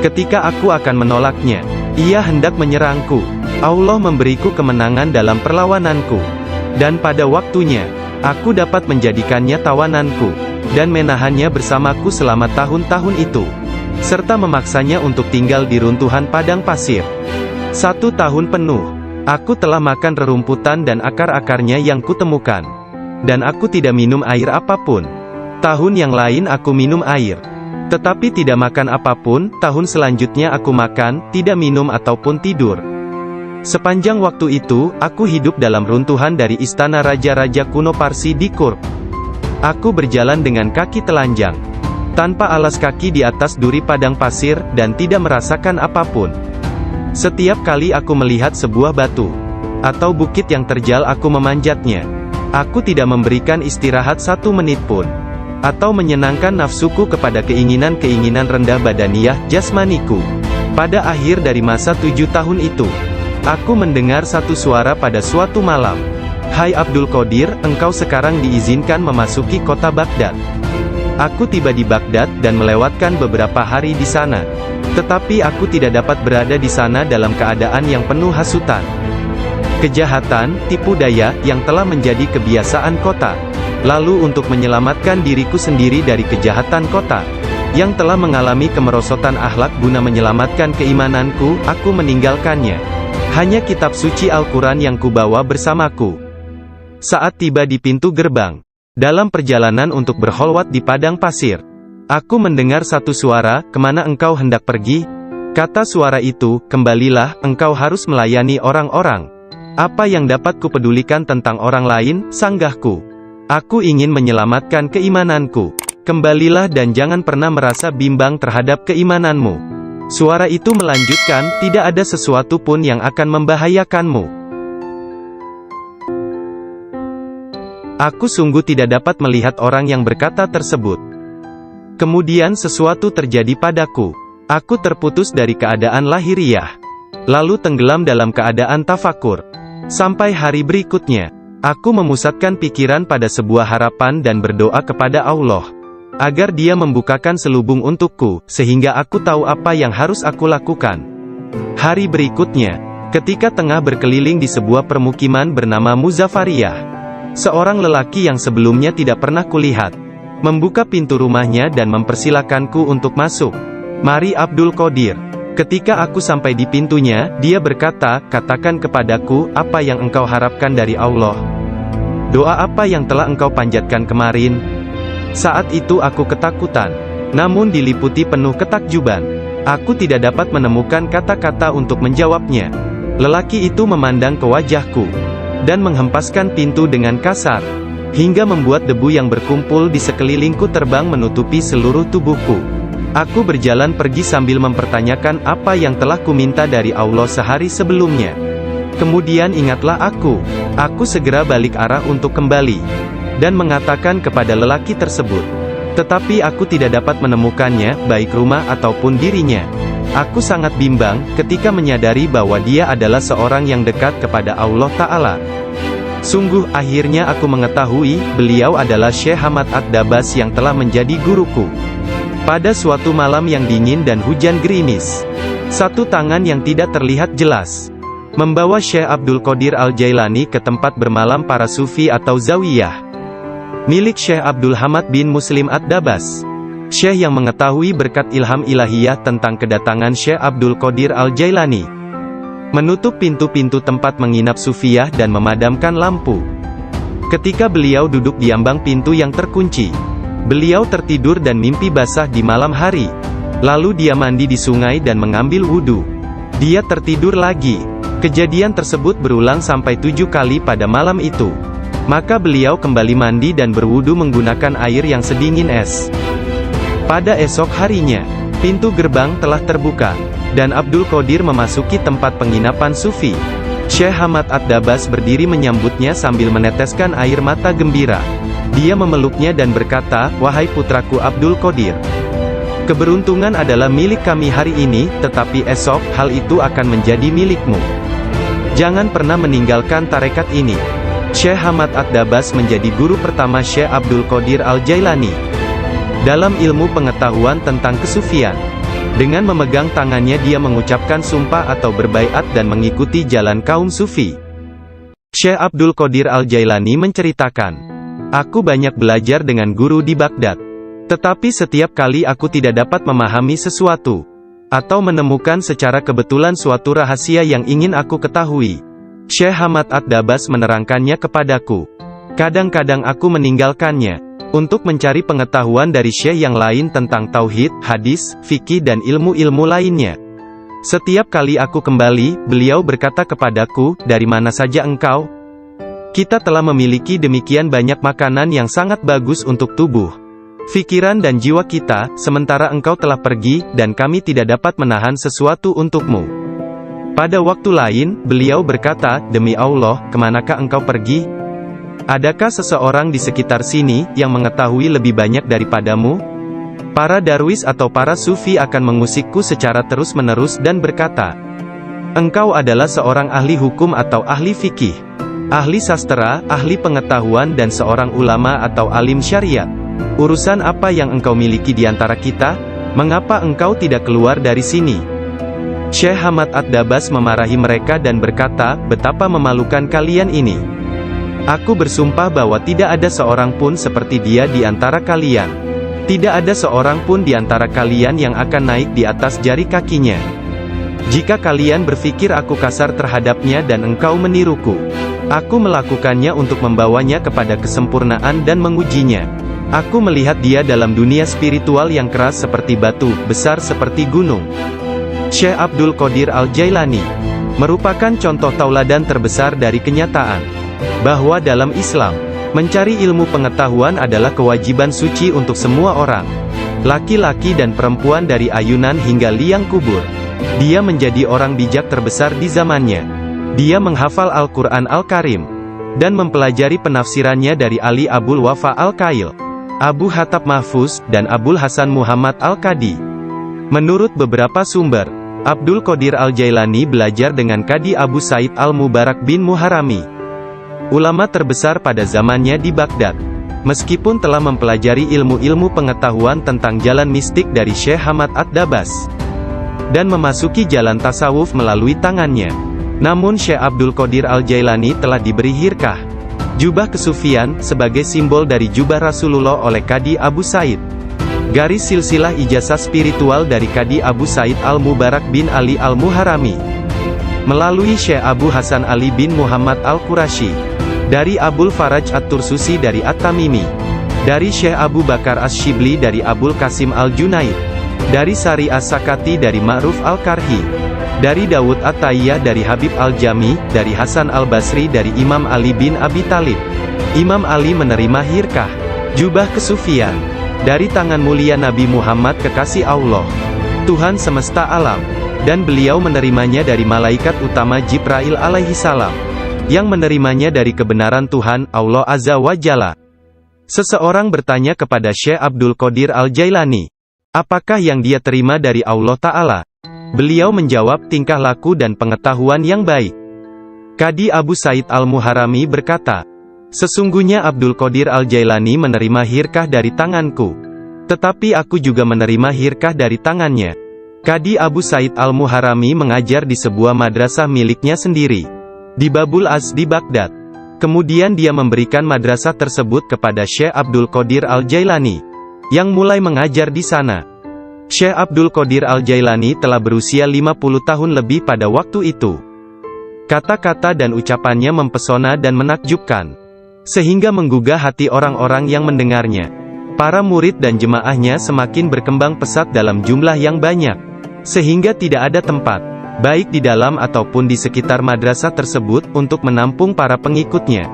Speaker 1: Ketika aku akan menolaknya, ia hendak menyerangku. Allah memberiku kemenangan dalam perlawananku. Dan pada waktunya, aku dapat menjadikannya tawananku, dan menahannya bersamaku selama tahun-tahun itu, serta memaksanya untuk tinggal di runtuhan padang pasir. 1 tahun penuh, aku telah makan rerumputan dan akar-akarnya yang kutemukan. Dan aku tidak minum air apapun. Tahun yang lain aku minum air, tetapi tidak makan apapun. Tahun selanjutnya aku makan, tidak minum ataupun tidur. Sepanjang waktu itu, aku hidup dalam runtuhan dari istana raja-raja kuno Parsi di Kurk. Aku berjalan dengan kaki telanjang, tanpa alas kaki di atas duri padang pasir, dan tidak merasakan apapun. Setiap kali aku melihat sebuah batu atau bukit yang terjal, aku memanjatnya. Aku tidak memberikan istirahat 1 menit pun, atau menyenangkan nafsuku kepada keinginan-keinginan rendah badaniah jasmaniku. Pada akhir dari masa 7 tahun itu, aku mendengar satu suara pada suatu malam. "Hai Abdul Qadir, engkau sekarang diizinkan memasuki kota Baghdad." Aku tiba di Baghdad dan melewatkan beberapa hari di sana. Tetapi aku tidak dapat berada di sana dalam keadaan yang penuh hasutan. Kejahatan, tipu daya, yang telah menjadi kebiasaan kota. Lalu untuk menyelamatkan diriku sendiri dari kejahatan kota, yang telah mengalami kemerosotan akhlak guna menyelamatkan keimananku, aku meninggalkannya. Hanya kitab suci Al-Quran yang kubawa bersamaku. Saat tiba di pintu gerbang, dalam perjalanan untuk berkholwat di padang pasir, aku mendengar satu suara, "Kemana engkau hendak pergi?" Kata suara itu, "Kembalilah, engkau harus melayani orang-orang." "Apa yang dapat kupedulikan tentang orang lain?" sanggahku. "Aku ingin menyelamatkan keimananku. Kembalilah dan jangan pernah merasa bimbang terhadap keimananmu." Suara itu melanjutkan, "Tidak ada sesuatu pun yang akan membahayakanmu." Aku sungguh tidak dapat melihat orang yang berkata tersebut. Kemudian sesuatu terjadi padaku. Aku terputus dari keadaan lahiriah, lalu tenggelam dalam keadaan tafakur. Sampai hari berikutnya, aku memusatkan pikiran pada sebuah harapan dan berdoa kepada Allah, agar Dia membukakan selubung untukku, sehingga aku tahu apa yang harus aku lakukan. Hari berikutnya, ketika tengah berkeliling di sebuah permukiman bernama Muzaffariyah, seorang lelaki yang sebelumnya tidak pernah kulihat, membuka pintu rumahnya dan mempersilakanku untuk masuk. "Mari Abdul Qadir." Ketika aku sampai di pintunya, dia berkata, "Katakan kepadaku, apa yang engkau harapkan dari Allah? Doa apa yang telah engkau panjatkan kemarin?" Saat itu aku ketakutan, namun diliputi penuh ketakjuban. Aku tidak dapat menemukan kata-kata untuk menjawabnya. Lelaki itu memandang ke wajahku, dan menghempaskan pintu dengan kasar, hingga membuat debu yang berkumpul di sekelilingku terbang menutupi seluruh tubuhku. Aku berjalan pergi sambil mempertanyakan apa yang telah kuminta dari Allah sehari sebelumnya. Kemudian ingatlah aku. Aku segera balik arah untuk kembali, dan mengatakan kepada lelaki tersebut. Tetapi aku tidak dapat menemukannya, baik rumah ataupun dirinya. Aku sangat bimbang, ketika menyadari bahwa dia adalah seorang yang dekat kepada Allah Ta'ala. Sungguh, akhirnya aku mengetahui, beliau adalah Syekh Hamad Ad-Dabas yang telah menjadi guruku. Pada suatu malam yang dingin dan hujan gerimis, satu tangan yang tidak terlihat jelas membawa Syekh Abdul Qadir Al-Jailani ke tempat bermalam para sufi atau zawiyah, milik Syekh Abdul Hamad bin Muslim Ad-Dabas. Syekh yang mengetahui berkat ilham ilahiyah tentang kedatangan Syekh Abdul Qadir Al-Jailani, menutup pintu-pintu tempat menginap sufiyah dan memadamkan lampu. Ketika beliau duduk di ambang pintu yang terkunci, beliau tertidur dan mimpi basah di malam hari. Lalu dia mandi di sungai dan mengambil wudhu. Dia tertidur lagi. Kejadian tersebut berulang sampai 7 kali pada malam itu. Maka beliau kembali mandi dan berwudhu menggunakan air yang sedingin es. Pada esok harinya, pintu gerbang telah terbuka, dan Abdul Qadir memasuki tempat penginapan sufi. Syekh Hamad Ad-Dabas berdiri menyambutnya sambil meneteskan air mata gembira. Dia memeluknya dan berkata, "Wahai putraku Abdul Qadir, keberuntungan adalah milik kami hari ini, tetapi esok, hal itu akan menjadi milikmu. Jangan pernah meninggalkan tarekat ini." Syekh Hamad Ad-Dabas menjadi guru pertama Syekh Abdul Qadir Al-Jailani dalam ilmu pengetahuan tentang kesufian. Dengan memegang tangannya dia mengucapkan sumpah atau berbaiat dan mengikuti jalan kaum sufi. Syekh Abdul Qadir Al-Jailani menceritakan, "Aku banyak belajar dengan guru di Baghdad. Tetapi setiap kali aku tidak dapat memahami sesuatu, atau menemukan secara kebetulan suatu rahasia yang ingin aku ketahui, Syekh Hamad Ad-Dabas menerangkannya kepadaku. Kadang-kadang aku meninggalkannya, untuk mencari pengetahuan dari syekh yang lain tentang tauhid, hadis, fikih dan ilmu-ilmu lainnya. Setiap kali aku kembali, beliau berkata kepadaku, "Dari mana saja engkau?" Kita telah memiliki demikian banyak makanan yang sangat bagus untuk tubuh, pikiran dan jiwa kita, sementara engkau telah pergi, dan kami tidak dapat menahan sesuatu untukmu. Pada waktu lain, beliau berkata, "Demi Allah, kemanakah engkau pergi? Adakah seseorang di sekitar sini, yang mengetahui lebih banyak daripadamu?" Para darwis atau para sufi akan mengusikku secara terus-menerus dan berkata, "Engkau adalah seorang ahli hukum atau ahli fikih, ahli sastra, ahli pengetahuan dan seorang ulama atau alim syariat. Urusan apa yang engkau miliki di antara kita? Mengapa engkau tidak keluar dari sini?" Syekh Hamad Ad-Dabas memarahi mereka dan berkata, "Betapa memalukan kalian ini. Aku bersumpah bahwa tidak ada seorang pun seperti dia di antara kalian. Tidak ada seorang pun di antara kalian yang akan naik di atas jari kakinya. Jika kalian berpikir aku kasar terhadapnya dan engkau meniruku, aku melakukannya untuk membawanya kepada kesempurnaan dan mengujinya. Aku melihat dia dalam dunia spiritual yang keras seperti batu, besar seperti gunung." Syekh Abdul Qadir Al-Jailani merupakan contoh tauladan terbesar dari kenyataan bahwa dalam Islam, mencari ilmu pengetahuan adalah kewajiban suci untuk semua orang, laki-laki dan perempuan dari ayunan hingga liang kubur. Dia menjadi orang bijak terbesar di zamannya. Dia menghafal Al-Quran Al-Karim, dan mempelajari penafsirannya dari Ali Abul Wafa Al-Kail, Abu Hatab Mahfuz, dan Abul Hasan Muhammad Al-Qadi. Menurut beberapa sumber, Abdul Qadir Al-Jailani belajar dengan Qadi Abu Said Al-Mubarak bin Muharrami, ulama terbesar pada zamannya di Baghdad. Meskipun telah mempelajari ilmu-ilmu pengetahuan tentang jalan mistik dari Syekh Hamad Ad-Dabas, dan memasuki jalan tasawuf melalui tangannya, namun Syekh Abdul Qadir Al-Jailani telah diberi hirkah, jubah kesufian, sebagai simbol dari jubah Rasulullah oleh Qadi Abu Said. Garis silsilah ijazah spiritual dari Qadi Abu Said Al-Mubarak bin Ali Al-Muharrami, melalui Syekh Abu Hasan Ali bin Muhammad Al-Qurashi, dari Abul Faraj At-Tursusi dari At-Tamimi, dari Syekh Abu Bakar As-Shibli dari Abul Qasim Al-Junaid, dari Sari As-Sakati dari Ma'ruf Al-Karhi, dari Dawud At-Tayyah dari Habib Al-Jami, dari Hasan Al-Basri dari Imam Ali bin Abi Talib. Imam Ali menerima hirkah, jubah kesufian, dari tangan mulia Nabi Muhammad kekasih Allah, Tuhan semesta alam, dan beliau menerimanya dari malaikat utama Jibril alaihi salam, yang menerimanya dari kebenaran Tuhan, Allah Azza wa Jalla. Seseorang bertanya kepada Syekh Abdul Qadir Al-Jailani, apakah yang dia terima dari Allah Ta'ala? Beliau menjawab, tingkah laku dan pengetahuan yang baik. Qadi Abu Said Al-Muharrami berkata, sesungguhnya Abdul Qadir Al-Jailani menerima hirkah dari tanganku, tetapi aku juga menerima hirkah dari tangannya. Qadi Abu Said Al-Muharrami mengajar di sebuah madrasah miliknya sendiri, di Babul Az di Baghdad. Kemudian dia memberikan madrasah tersebut kepada Syekh Abdul Qadir Al-Jailani, yang mulai mengajar di sana. Syekh Abdul Qadir Al-Jailani telah berusia 50 tahun lebih pada waktu itu. Kata-kata dan ucapannya mempesona dan menakjubkan, sehingga menggugah hati orang-orang yang mendengarnya. Para murid dan jemaahnya semakin berkembang pesat dalam jumlah yang banyak, sehingga tidak ada tempat, baik di dalam ataupun di sekitar madrasah tersebut, untuk menampung para pengikutnya.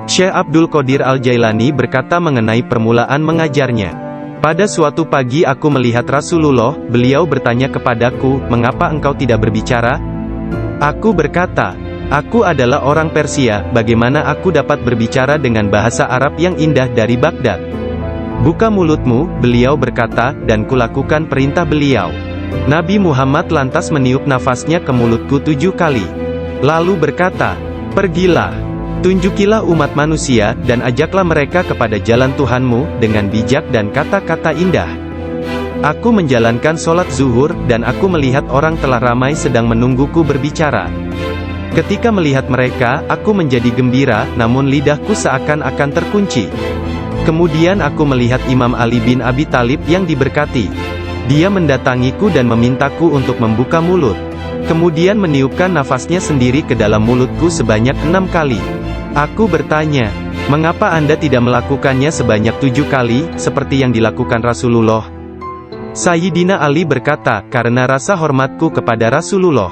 Speaker 1: Syekh Abdul Qadir Al-Jailani berkata mengenai permulaan mengajarnya, pada suatu pagi aku melihat Rasulullah, beliau bertanya kepadaku, mengapa engkau tidak berbicara? Aku berkata, aku adalah orang Persia, bagaimana aku dapat berbicara dengan bahasa Arab yang indah dari Baghdad? Buka mulutmu, beliau berkata, dan kulakukan perintah beliau. Nabi Muhammad lantas meniup nafasnya ke mulutku 7 kali. Lalu berkata, pergilah, tunjukilah umat manusia, dan ajaklah mereka kepada jalan Tuhanmu, dengan bijak dan kata-kata indah. Aku menjalankan sholat zuhur, dan aku melihat orang telah ramai sedang menungguku berbicara. Ketika melihat mereka, aku menjadi gembira, namun lidahku seakan-akan terkunci. Kemudian aku melihat Imam Ali bin Abi Talib yang diberkati. Dia mendatangiku dan memintaku untuk membuka mulut. Kemudian meniupkan nafasnya sendiri ke dalam mulutku sebanyak 6 kali. Aku bertanya, mengapa Anda tidak melakukannya sebanyak 7 kali, seperti yang dilakukan Rasulullah? Sayyidina Ali berkata, "Karena rasa hormatku kepada Rasulullah."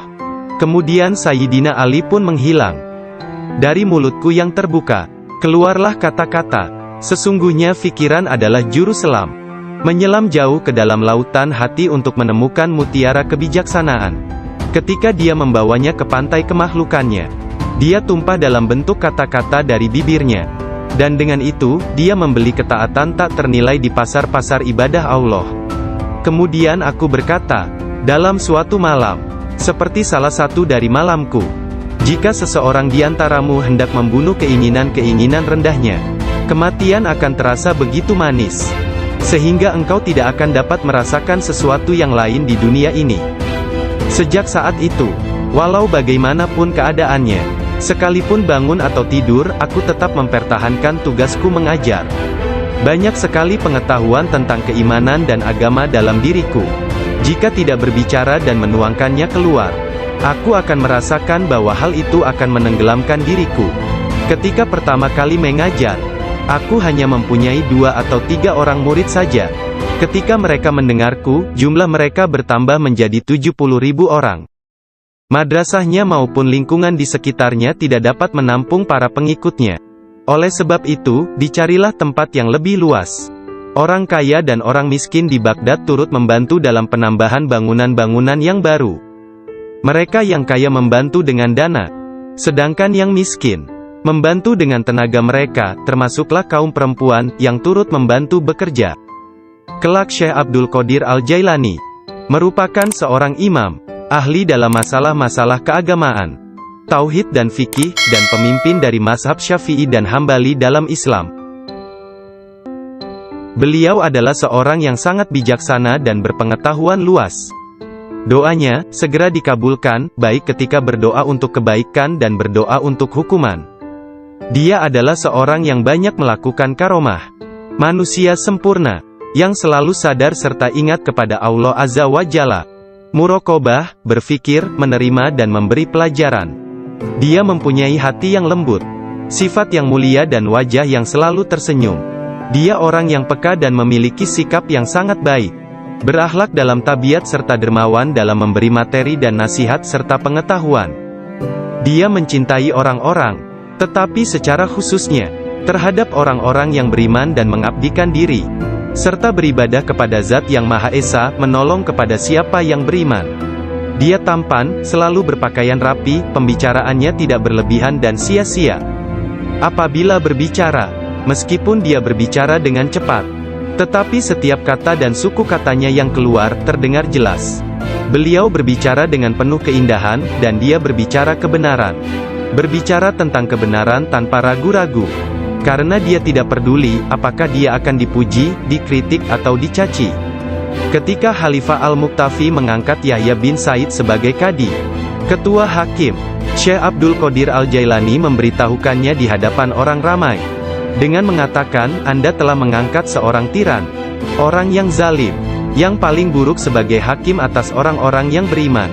Speaker 1: Kemudian Sayyidina Ali pun menghilang. Dari mulutku yang terbuka, keluarlah kata-kata, "Sesungguhnya fikiran adalah juru selam. Menyelam jauh ke dalam lautan hati untuk menemukan mutiara kebijaksanaan. Ketika dia membawanya ke pantai kemakhlukannya, dia tumpah dalam bentuk kata-kata dari bibirnya. Dan dengan itu, dia membeli ketaatan tak ternilai di pasar-pasar ibadah Allah." Kemudian aku berkata, "Dalam suatu malam, seperti salah satu dari malamku, jika seseorang di antaramu hendak membunuh keinginan-keinginan rendahnya, kematian akan terasa begitu manis, sehingga engkau tidak akan dapat merasakan sesuatu yang lain di dunia ini. Sejak saat itu, walau bagaimanapun keadaannya, sekalipun bangun atau tidur, aku tetap mempertahankan tugasku mengajar. Banyak sekali pengetahuan tentang keimanan dan agama dalam diriku. Jika tidak berbicara dan menuangkannya keluar, aku akan merasakan bahwa hal itu akan menenggelamkan diriku. Ketika pertama kali mengajar, aku hanya mempunyai 2 atau 3 orang murid saja. Ketika mereka mendengarku, jumlah mereka bertambah menjadi 70.000 orang. Madrasahnya maupun lingkungan di sekitarnya tidak dapat menampung para pengikutnya. Oleh sebab itu, dicarilah tempat yang lebih luas. Orang kaya dan orang miskin di Baghdad turut membantu dalam penambahan bangunan-bangunan yang baru. Mereka yang kaya membantu dengan dana, sedangkan yang miskin membantu dengan tenaga mereka, termasuklah kaum perempuan yang turut membantu bekerja. Kelak Syekh Abdul Qadir Al-Jailani merupakan seorang imam, ahli dalam masalah-masalah keagamaan, tauhid dan fikih, dan pemimpin dari mazhab Syafi'i dan Hambali dalam Islam. Beliau adalah seorang yang sangat bijaksana dan berpengetahuan luas. Doanya segera dikabulkan, baik ketika berdoa untuk kebaikan dan berdoa untuk hukuman. Dia adalah seorang yang banyak melakukan karomah. Manusia sempurna, yang selalu sadar serta ingat kepada Allah Azza wa Jalla. Muraqabah, berfikir, menerima dan memberi pelajaran. Dia mempunyai hati yang lembut, sifat yang mulia dan wajah yang selalu tersenyum. Dia orang yang peka dan memiliki sikap yang sangat baik. Berakhlak dalam tabiat serta dermawan dalam memberi materi dan nasihat serta pengetahuan. Dia mencintai orang-orang, tetapi secara khususnya, terhadap orang-orang yang beriman dan mengabdikan diri, serta beribadah kepada Zat yang Maha Esa, menolong kepada siapa yang beriman. Dia tampan, selalu berpakaian rapi, pembicaraannya tidak berlebihan dan sia-sia. Apabila berbicara, meskipun dia berbicara dengan cepat, tetapi setiap kata dan suku katanya yang keluar, terdengar jelas. Beliau berbicara dengan penuh keindahan, dan dia berbicara kebenaran. Berbicara tentang kebenaran tanpa ragu-ragu. Karena dia tidak peduli, apakah dia akan dipuji, dikritik atau dicaci. Ketika Khalifah Al-Muqtafi mengangkat Yahya bin Said sebagai kadi, ketua hakim, Syekh Abdul Qadir Al-Jailani memberitahukannya di hadapan orang ramai, dengan mengatakan, "Anda telah mengangkat seorang tiran, orang yang zalim, yang paling buruk sebagai hakim atas orang-orang yang beriman.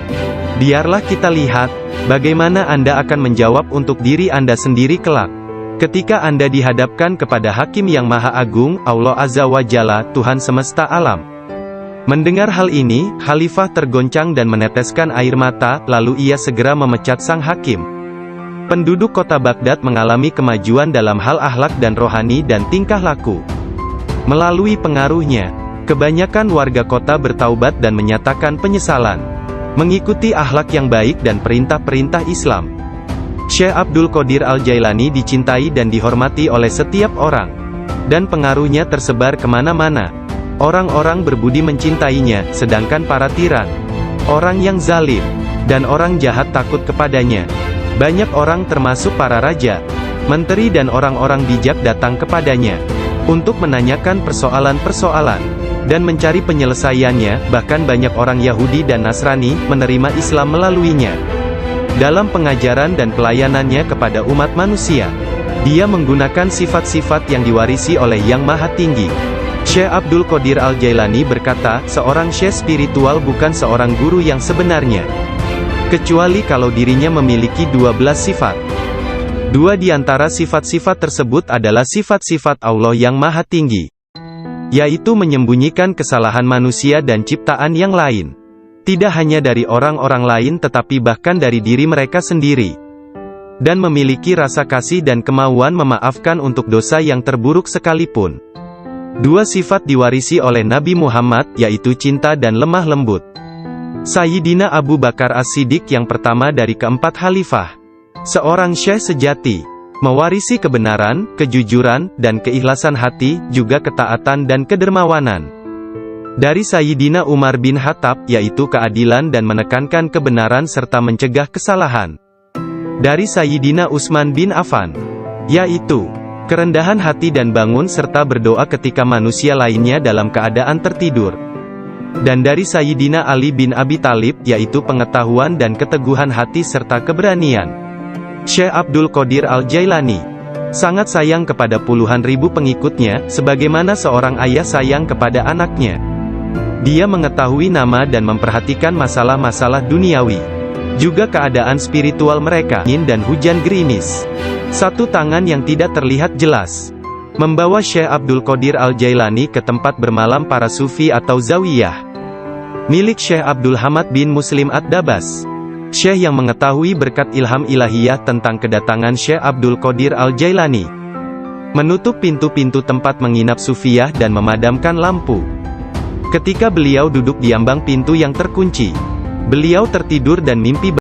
Speaker 1: Biarlah kita lihat, bagaimana Anda akan menjawab untuk diri Anda sendiri kelak. Ketika Anda dihadapkan kepada Hakim yang Maha Agung, Allah Azza wa Jalla, Tuhan semesta alam." Mendengar hal ini, Khalifah tergoncang dan meneteskan air mata, lalu ia segera memecat sang hakim. Penduduk kota Baghdad mengalami kemajuan dalam hal akhlak dan rohani dan tingkah laku. Melalui pengaruhnya, kebanyakan warga kota bertaubat dan menyatakan penyesalan, mengikuti akhlak yang baik dan perintah-perintah Islam. Syekh Abdul Qadir Al-Jailani dicintai dan dihormati oleh setiap orang, dan pengaruhnya tersebar kemana-mana. Orang-orang berbudi mencintainya, sedangkan para tiran, orang yang zalim, dan orang jahat takut kepadanya. Banyak orang termasuk para raja, menteri dan orang-orang bijak datang kepadanya, untuk menanyakan persoalan-persoalan, dan mencari penyelesaiannya. Bahkan banyak orang Yahudi dan Nasrani, menerima Islam melaluinya. Dalam pengajaran dan pelayanannya kepada umat manusia, dia menggunakan sifat-sifat yang diwarisi oleh Yang Maha Tinggi. Syekh Abdul Qadir Al-Jailani berkata, seorang syekh spiritual bukan seorang guru yang sebenarnya, kecuali kalau dirinya memiliki 12 sifat. 2 di antara sifat-sifat tersebut adalah sifat-sifat Allah yang Maha Tinggi. yaitu menyembunyikan kesalahan manusia dan ciptaan yang lain. Tidak hanya dari orang-orang lain tetapi bahkan dari diri mereka sendiri. Dan memiliki rasa kasih dan kemauan memaafkan untuk dosa yang terburuk sekalipun. Dua sifat diwarisi oleh Nabi Muhammad, yaitu cinta dan lemah lembut. Sayyidina Abu Bakar As-Siddiq yang pertama dari keempat khalifah. Seorang syekh sejati. Mewarisi kebenaran, kejujuran, dan keikhlasan hati, juga ketaatan dan kedermawanan. Dari Sayyidina Umar bin Khattab, yaitu keadilan dan menekankan kebenaran serta mencegah kesalahan. Dari Sayyidina Utsman bin Affan, yaitu kerendahan hati dan bangun serta berdoa ketika manusia lainnya dalam keadaan tertidur. Dan dari Sayyidina Ali bin Abi Thalib, yaitu pengetahuan dan keteguhan hati serta keberanian. Syekh Abdul Qadir Al-Jailani sangat sayang kepada puluhan ribu pengikutnya, sebagaimana seorang ayah sayang kepada anaknya. Dia mengetahui nama dan memperhatikan masalah-masalah duniawi, juga keadaan spiritual mereka. Angin dan hujan gerimis, satu tangan yang tidak terlihat jelas, membawa Syekh Abdul Qadir Al-Jailani ke tempat bermalam para sufi atau zawiyah, milik Syekh Abdul Hamad bin Muslim Ad-Dabas. Syekh yang mengetahui berkat ilham ilahiyah tentang kedatangan Syekh Abdul Qadir Al-Jailani, menutup pintu-pintu tempat menginap sufiyah dan memadamkan lampu. Ketika beliau duduk di ambang pintu yang terkunci, beliau tertidur dan mimpi